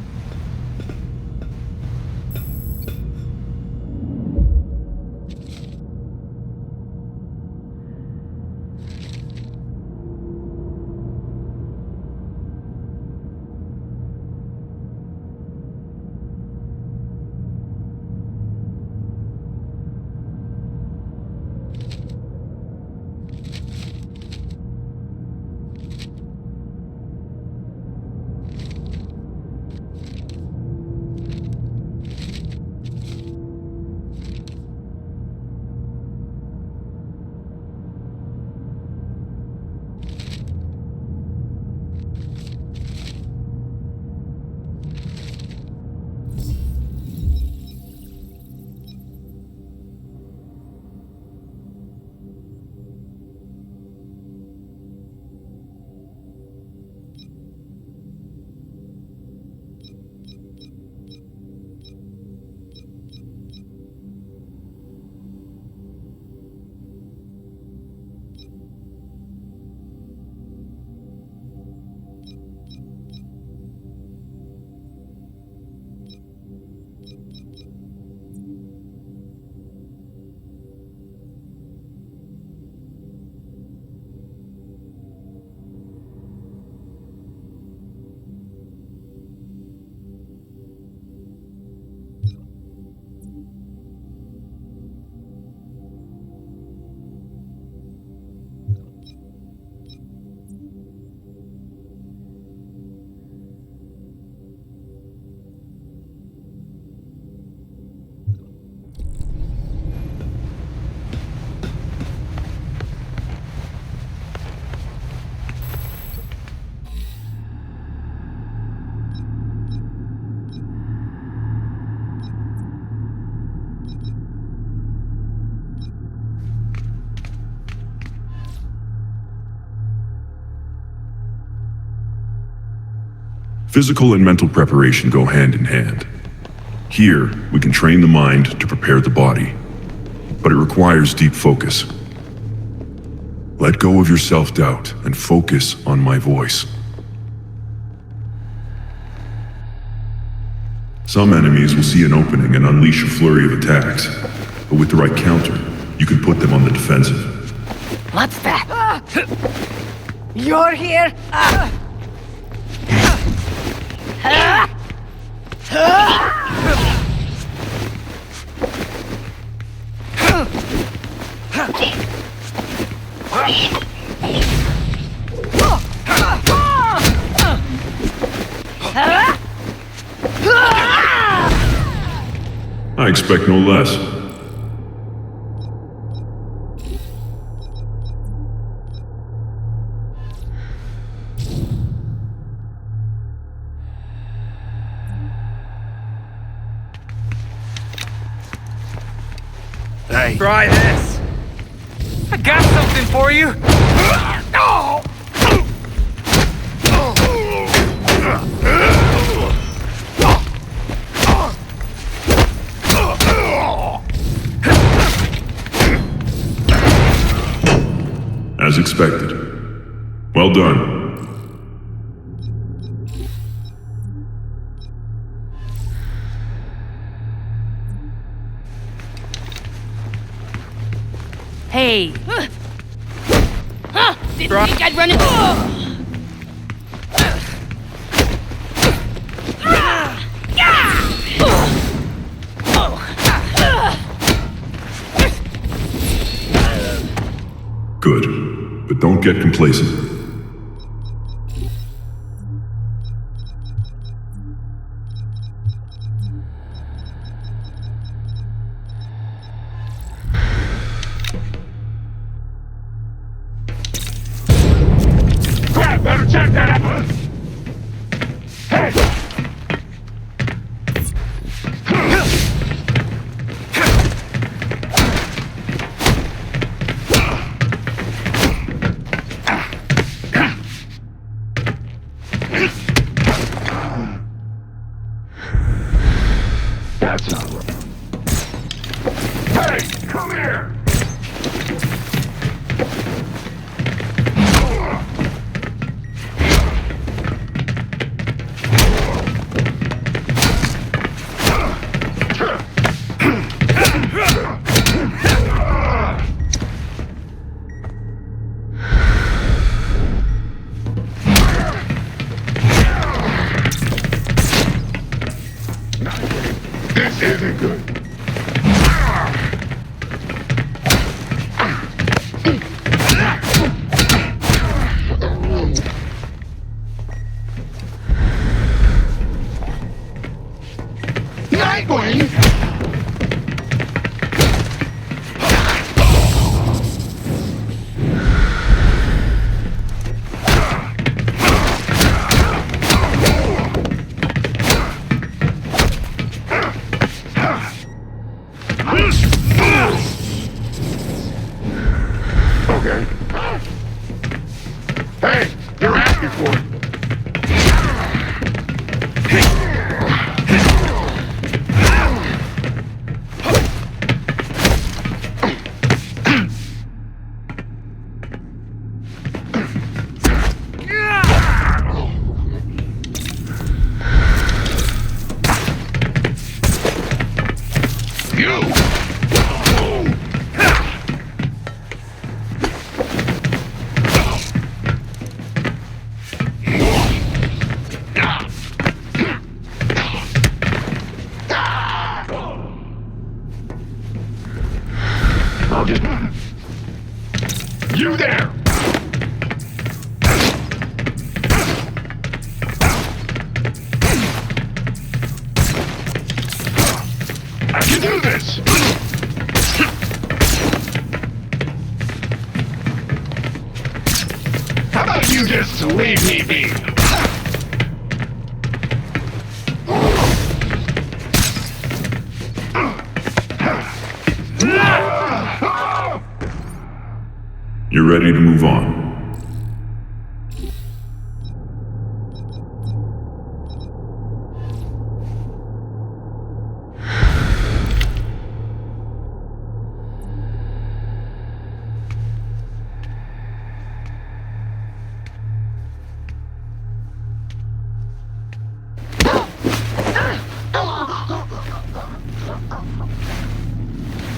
Physical and mental preparation go hand in hand. Here, we can train the mind to prepare the body, but it requires deep focus. Let go of your self-doubt and focus on my voice. Some enemies will see an opening and unleash a flurry of attacks, but with the right counter, you can put them on the defensive. What's that? You're here? I expect no less. Hey. Try this. I got something for you. As expected. Well done. Hey. Didn't think I'd run it. Good, but don't get complacent. Better check that out! Hey! That's not right. Hey, come here! This isn't good. Nightwing! Okay. Hey, you're asking for it. You there! I can do this! How about you just leave me be? You're ready to move on.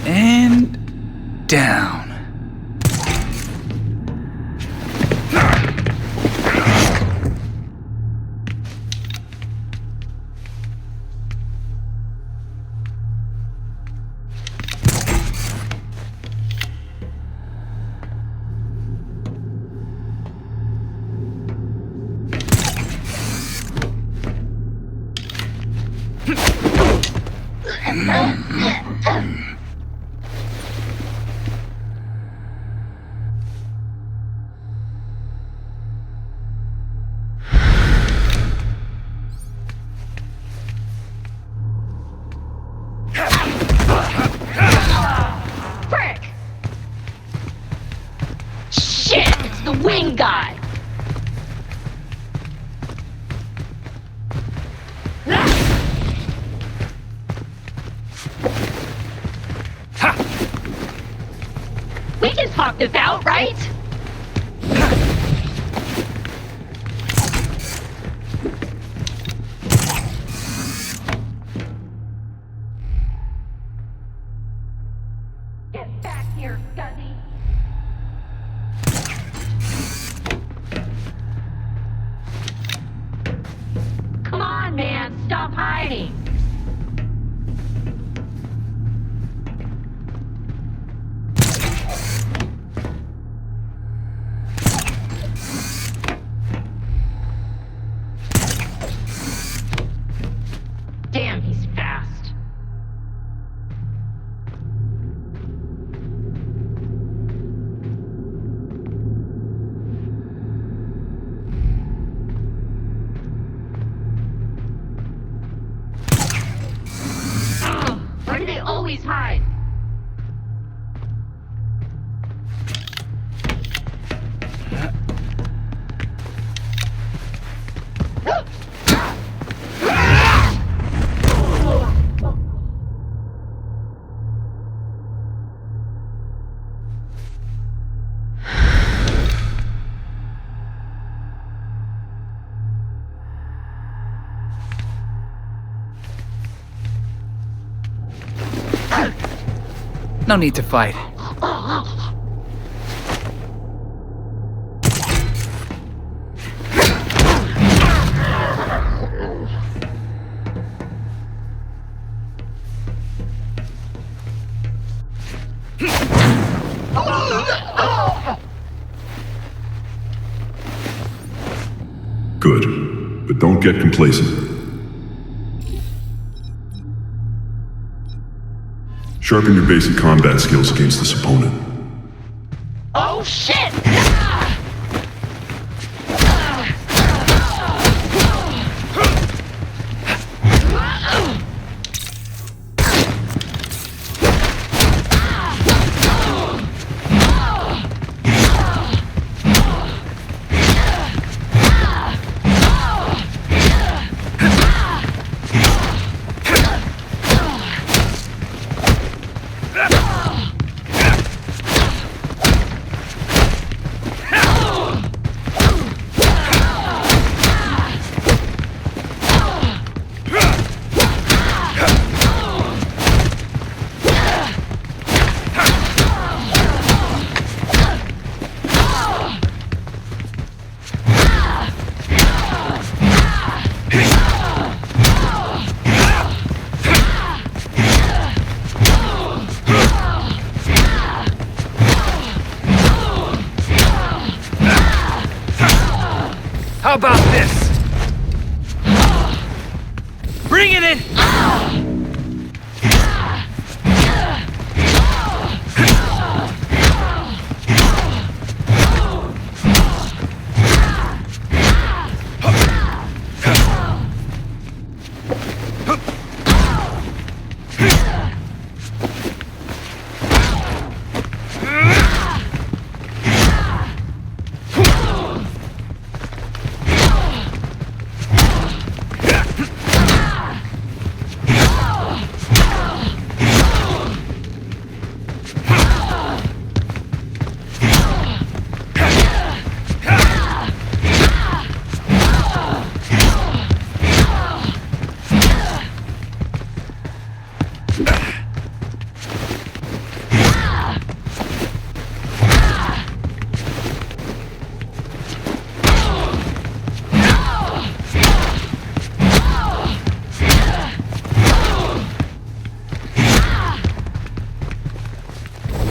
And down. Frick! Shit! It's the wing guy! We can talk this out, right? Get back here, Scuzzy! Come on, man! Stop hiding! Damn, he's fast. Where do they always hide? No need to fight. Good, but don't get complacent. Sharpen your basic combat skills against this opponent. Oh shit! How about this? Bring it in!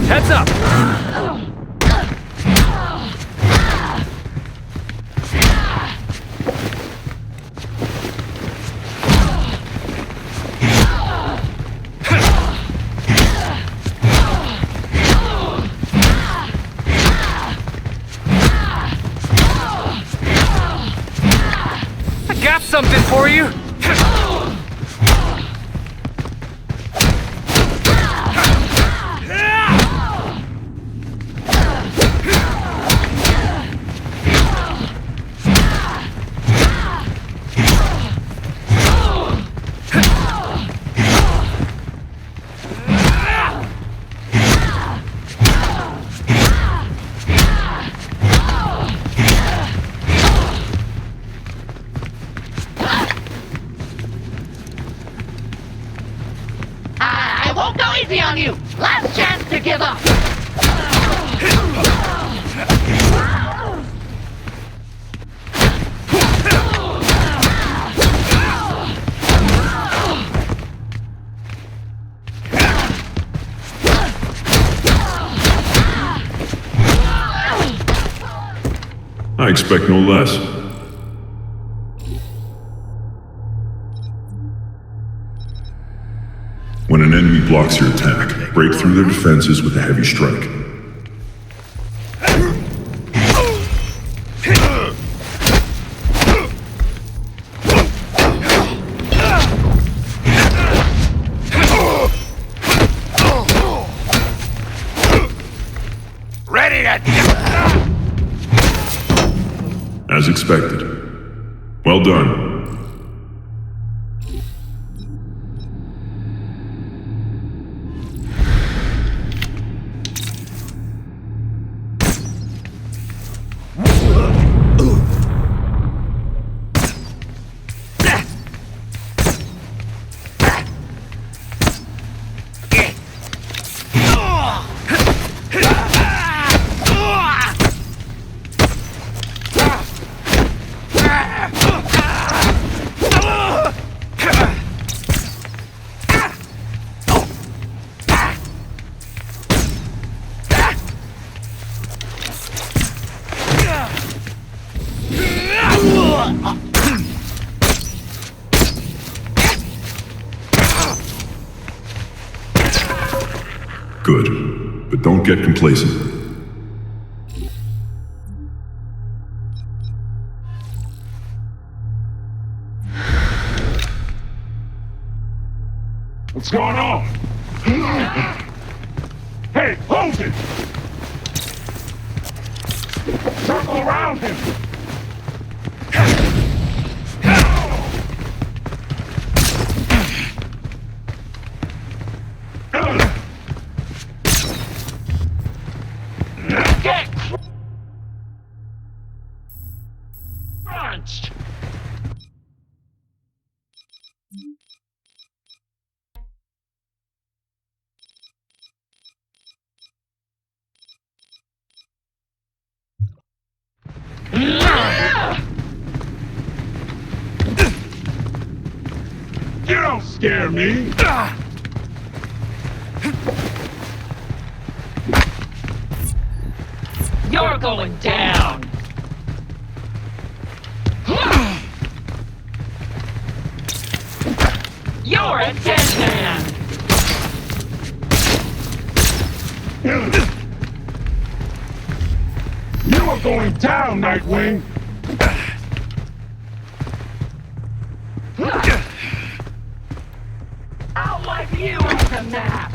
Heads up! I got something for you! I won't go easy on you! Last chance to give up! I expect no less. When an enemy blocks your attack, break through their defenses with a heavy strike. Ready to... As expected. Well done. Good, but don't get complacent. What's going on? Hey, hold it! Circle around him! Get crunched! You don't scare me! You're going down! You're a dead man! You are going down, Nightwing! I'll wipe you off the map!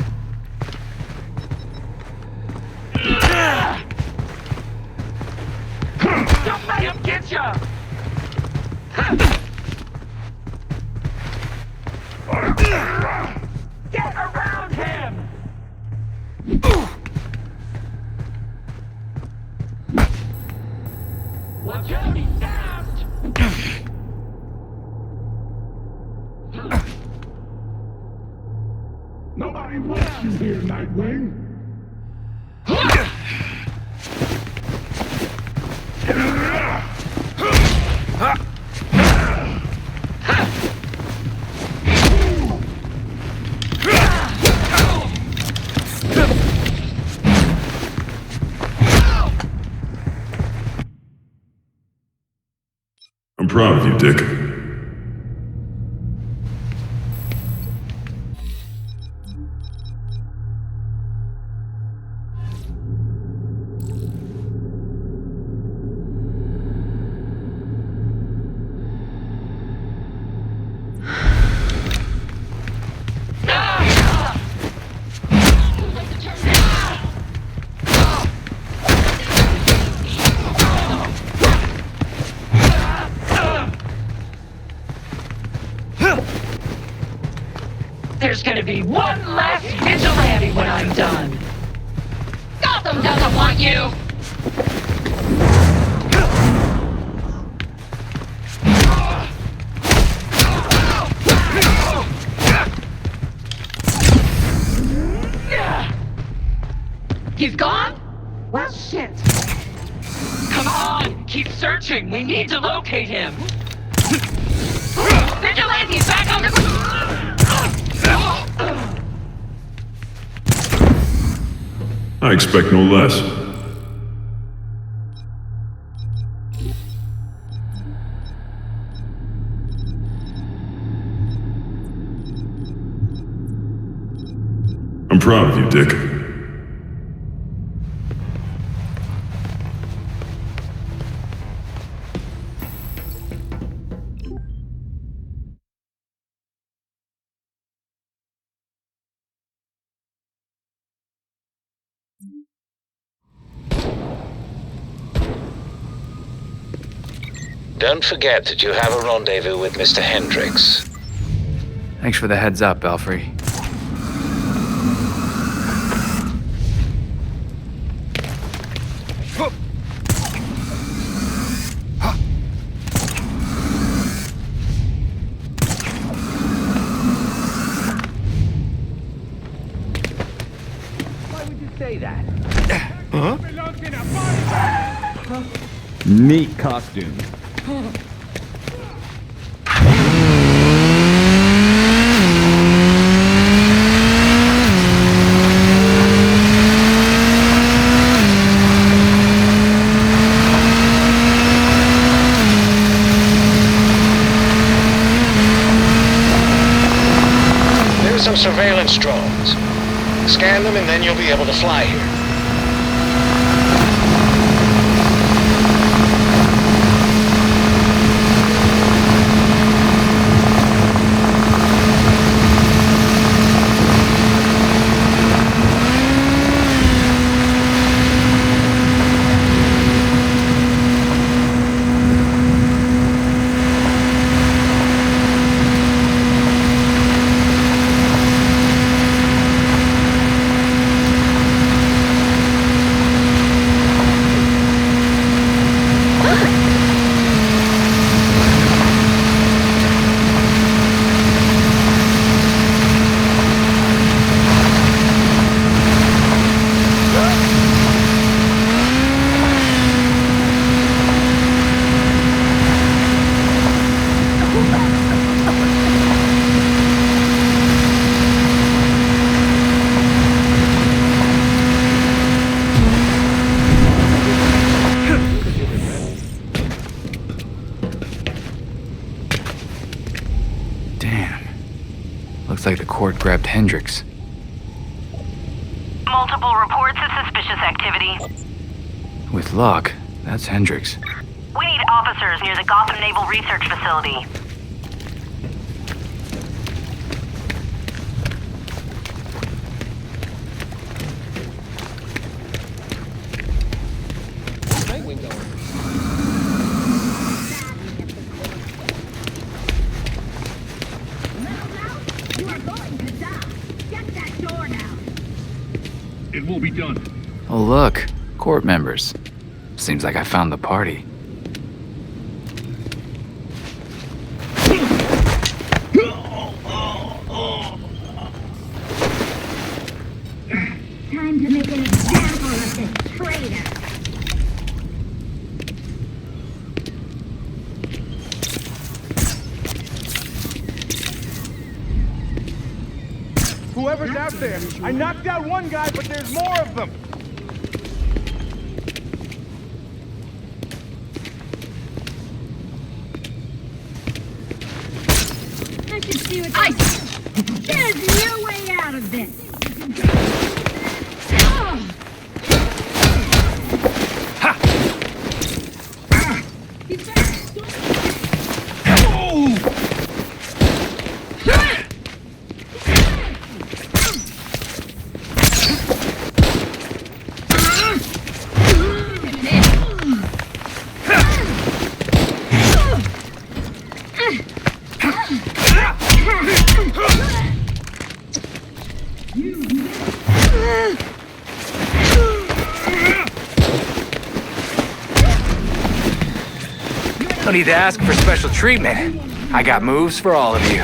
Don't let him get you! Get around him! Watch out, he's stabbed! Nobody wants you here, Nightwing! I'm proud of you, Dick. There's gonna be one last vigilante when I'm done. Gotham doesn't want you! He's gone? Well, shit. Come on, keep searching. We need to locate him. Vigilante's back on the... I expect no less. I'm proud of you, Dick. Don't forget that you have a rendezvous with Mr. Hendricks. Thanks for the heads up, Belfry. Why would you say that? Huh? Neat costume. There's some surveillance drones. Scan them and then you'll be able to fly here. Looks like the court grabbed Hendricks. Multiple reports of suspicious activity. With luck, that's Hendricks. We need officers near the Gotham Naval Research Facility. It will be done. Oh look, court members. Seems like I found the party. Time to make an example of this traitor. Whoever's out there, I knocked out one guy, but there's more of them. I should see what there's no way out of this. No need to ask for special treatment. I got moves for all of you.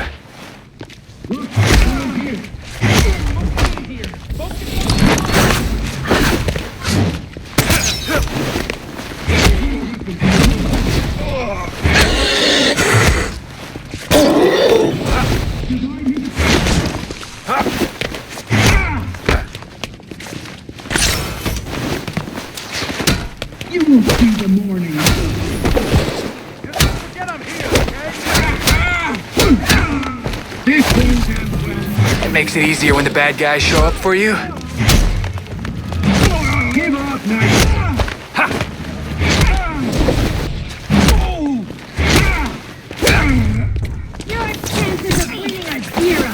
You will see the morning. It makes it easier when the bad guys show up for you. Give up, Knight. Your chances of winning are zero.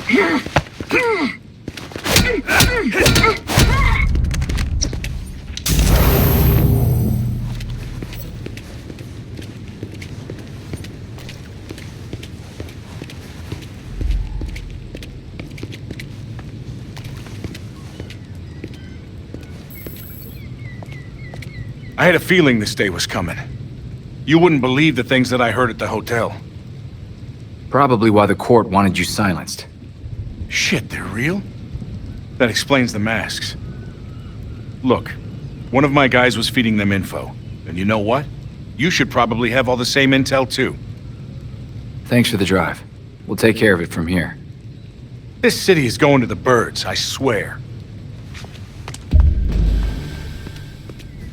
Yeah. I had a feeling this day was coming. You wouldn't believe the things that I heard at the hotel. Probably why the court wanted you silenced. Shit, they're real? That explains the masks. Look, one of my guys was feeding them info. And you know what? You should probably have all the same intel too. Thanks for the drive. We'll take care of it from here. This city is going to the birds, I swear.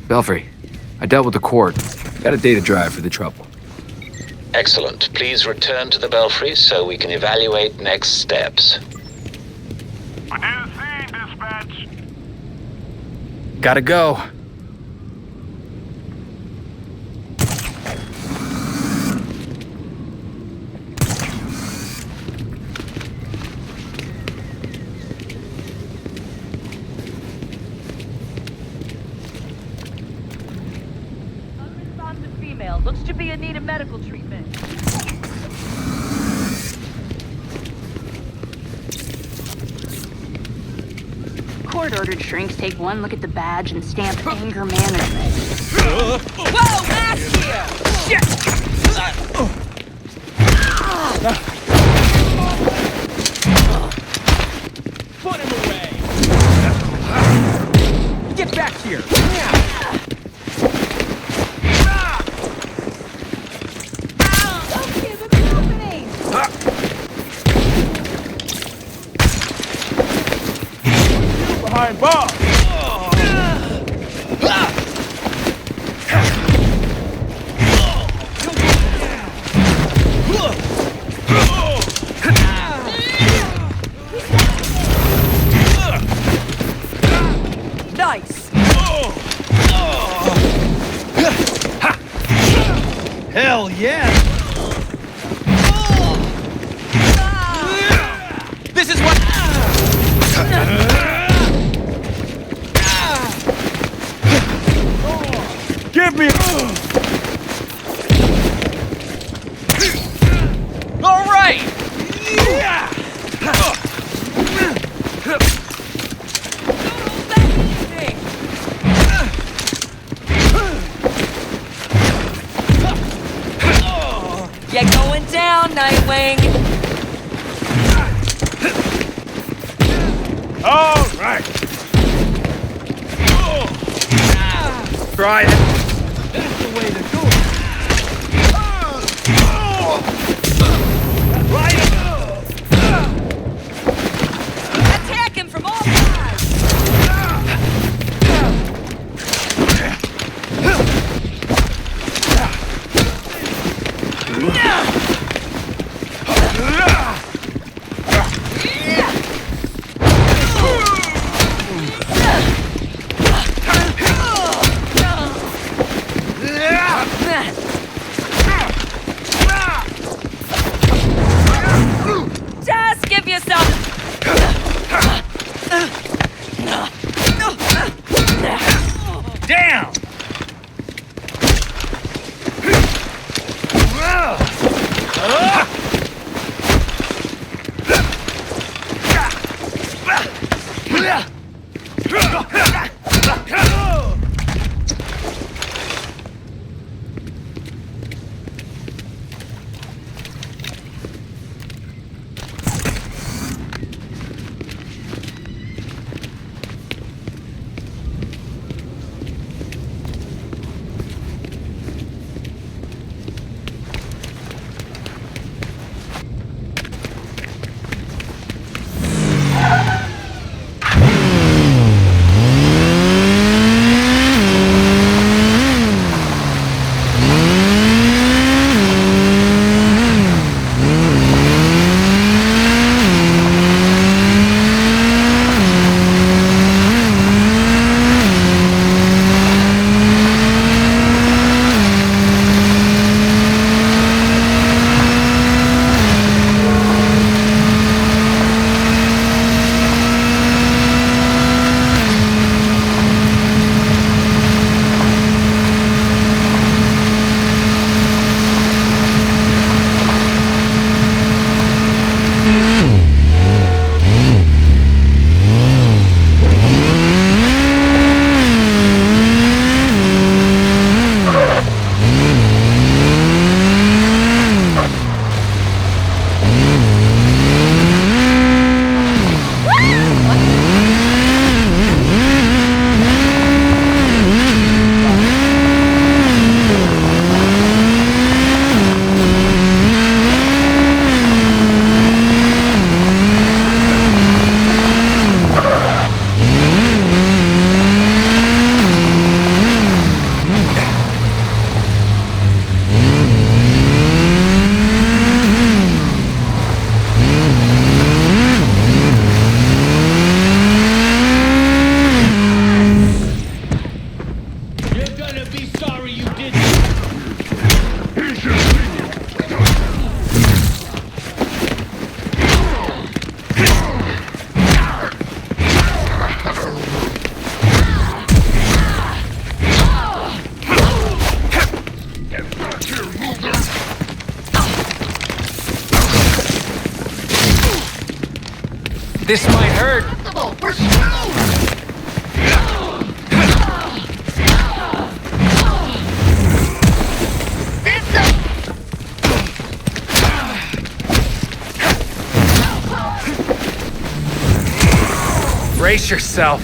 Belfry, I dealt with the court. Got a data drive for the trouble. Excellent. Please return to the Belfry so we can evaluate next steps. Gotta go. Unresponsive female. Looks to be in need of medical treatment. Court-ordered shrinks take one look at the badge and stamp anger management. Whoa, mask here! Shit! Put him away! Get back here! Don't give him an opening! Behind bar! Nice! Hell yeah! This is what... Give me... All right! You're going down, Nightwing! All right! Try it! That's the way to do it! Attack him from all sides! Just give yourself... Down! This might hurt. We're screwed! Brace yourself.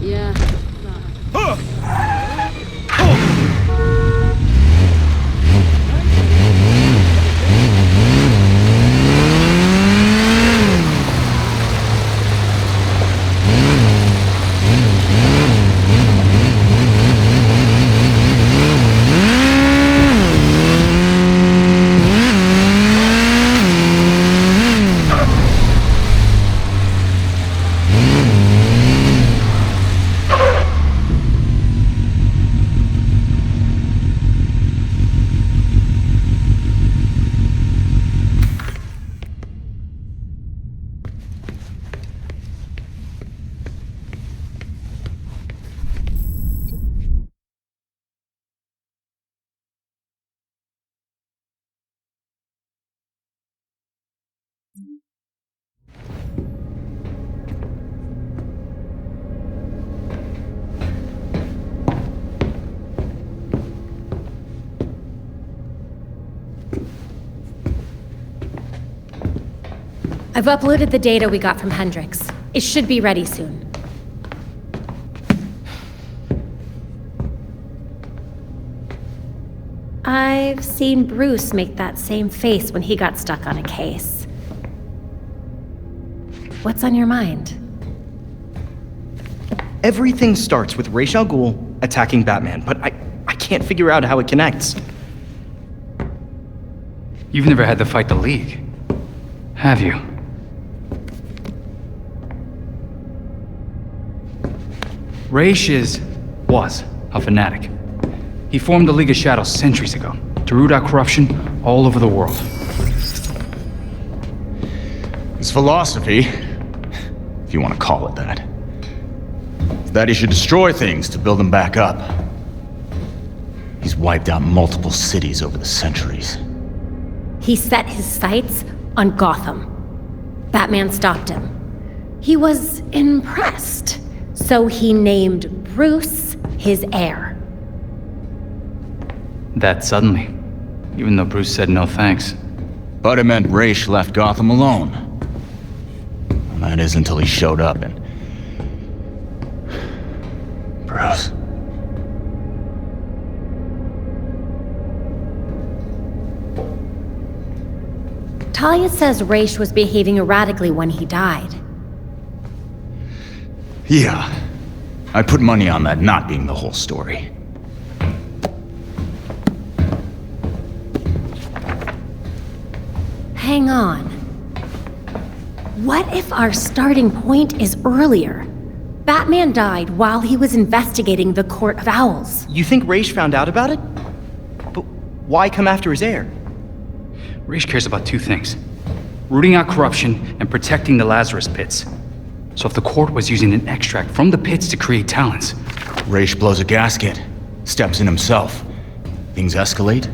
Yeah. I've uploaded the data we got from Hendricks. It should be ready soon. I've seen Bruce make that same face when he got stuck on a case. What's on your mind? Everything starts with Ra's al Ghul attacking Batman, but I can't figure out how it connects. You've never had to fight the League, have you? Ra's was a fanatic. He formed the League of Shadows centuries ago to root out corruption all over the world. His philosophy, if you want to call it that, is that he should destroy things to build them back up. He's wiped out multiple cities over the centuries. He set his sights on Gotham. Batman stopped him. He was impressed, so he named Bruce his heir. That suddenly, even though Bruce said no thanks. But it meant Ra's left Gotham alone. And that is until he showed up and... Bruce. Talia says Ra's was behaving erratically when he died. Yeah. I put money on that not being the whole story. Hang on. What if our starting point is earlier? Batman died while he was investigating the Court of Owls. You think Ra's found out about it? But why come after his heir? Ra's cares about two things: rooting out corruption and protecting the Lazarus Pits. So if the court was using an extract from the pits to create Talons... Ra's blows a gasket, steps in himself. Things escalate.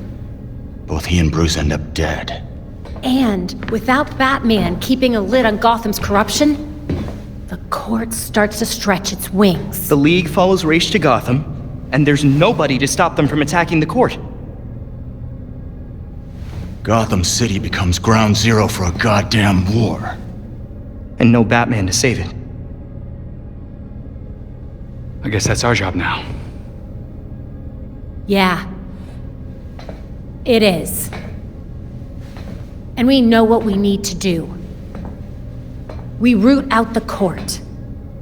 Both he and Bruce end up dead. And without Batman keeping a lid on Gotham's corruption, the court starts to stretch its wings. The League follows Ra's to Gotham, and there's nobody to stop them from attacking the court. Gotham City becomes ground zero for a goddamn war. And no Batman to save it. I guess that's our job now. Yeah. It is. And we know what we need to do. We root out the court.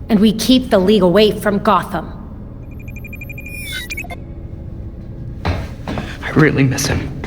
And we keep the League away from Gotham. I really miss him.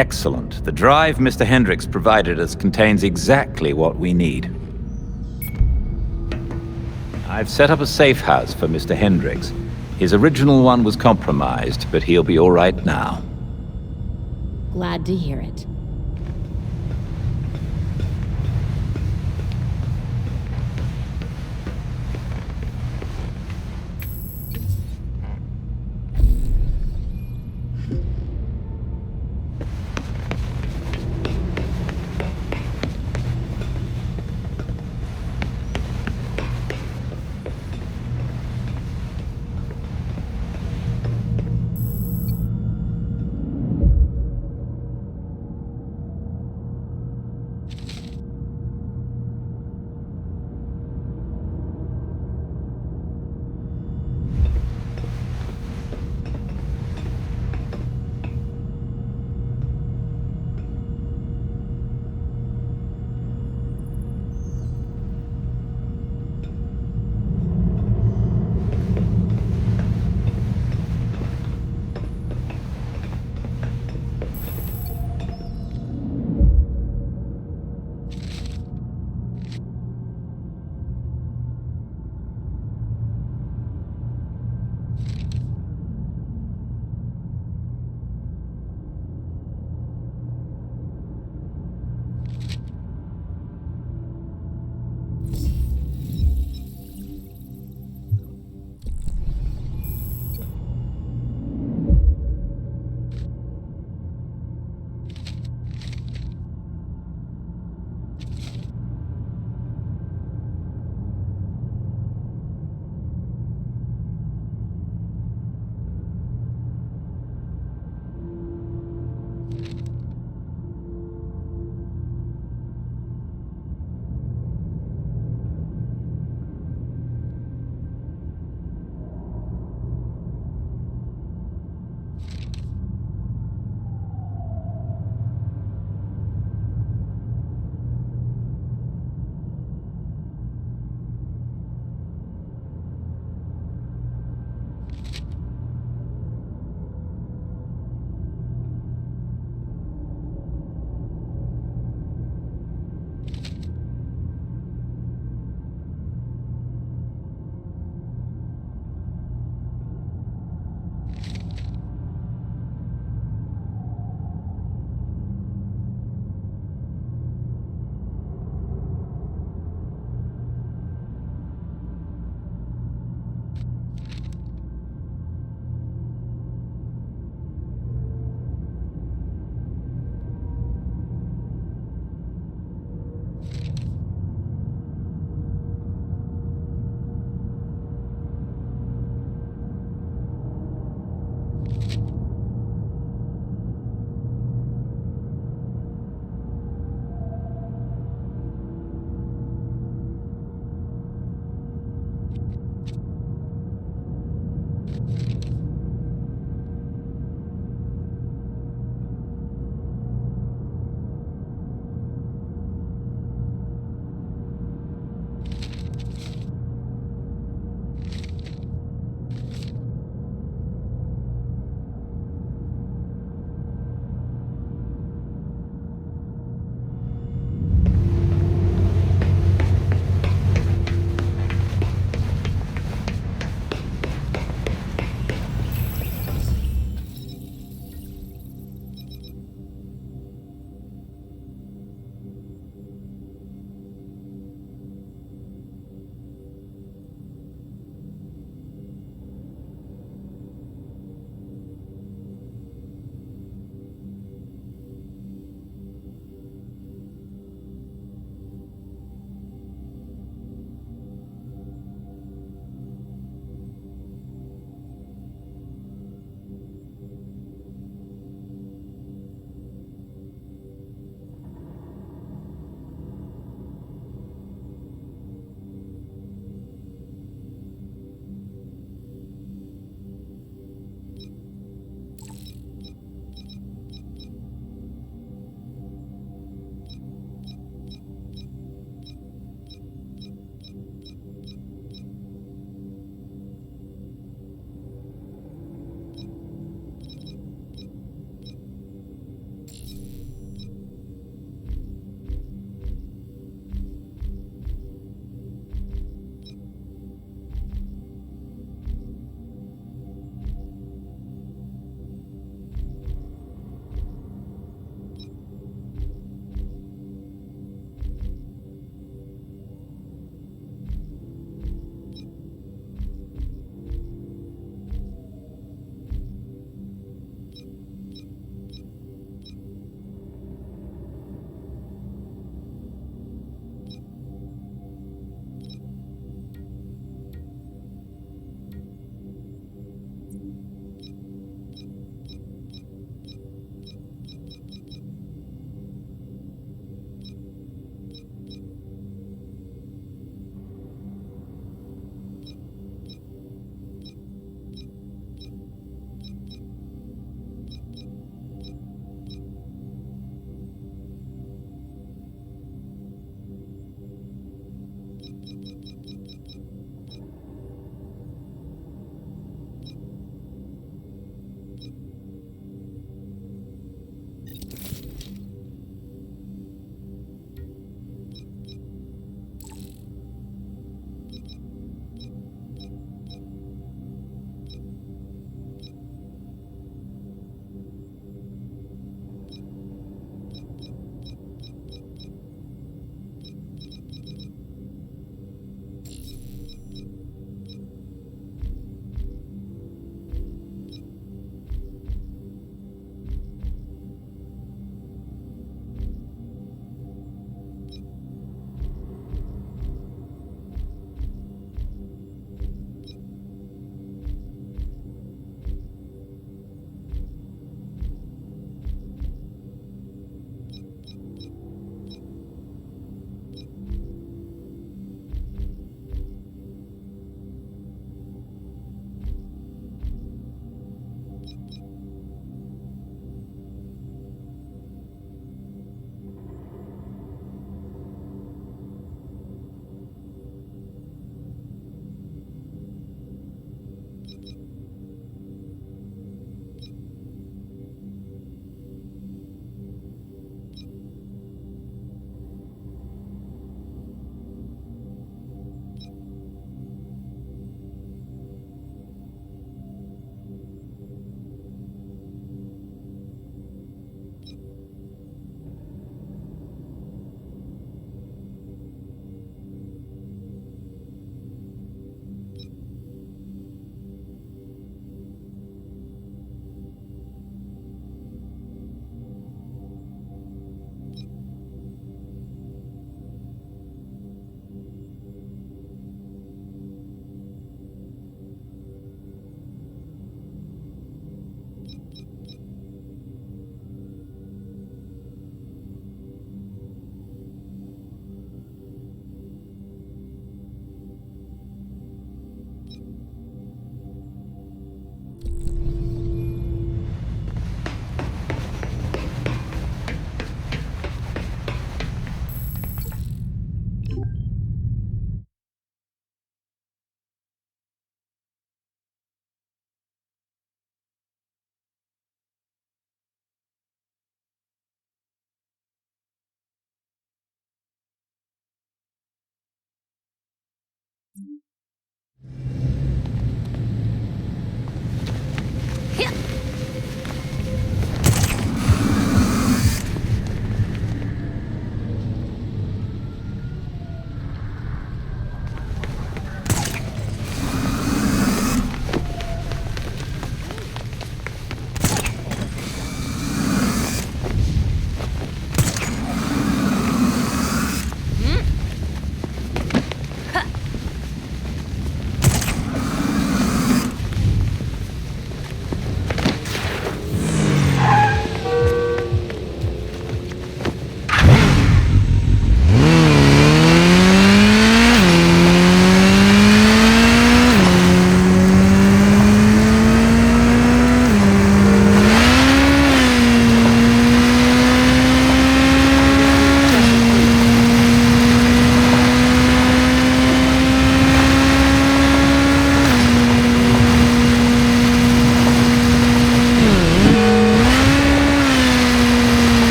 Excellent. The drive Mr. Hendricks provided us contains exactly what we need. I've set up a safe house for Mr. Hendricks. His original one was compromised, but he'll be all right now. Glad to hear it.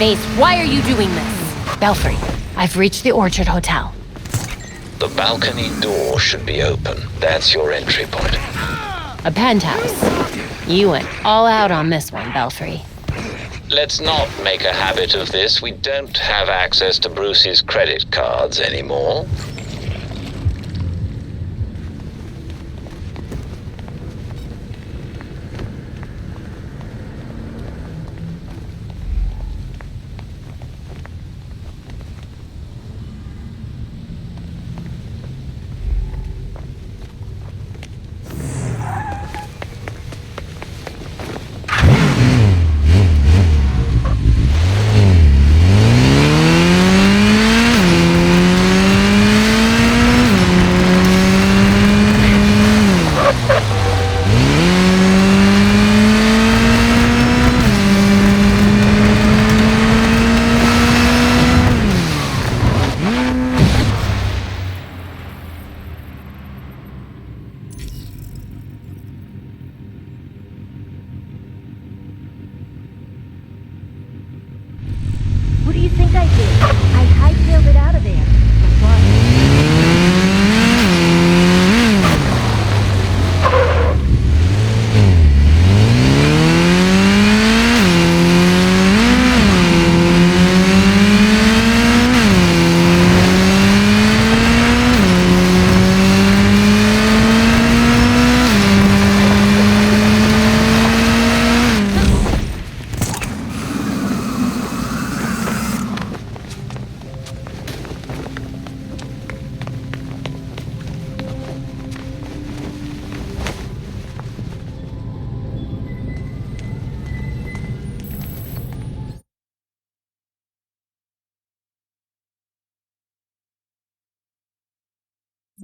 Face, why are you doing this? Belfry, I've reached the Orchard Hotel. The balcony door should be open. That's your entry point. A penthouse. You went all out on this one, Belfry. Let's not make a habit of this. We don't have access to Bruce's credit cards anymore.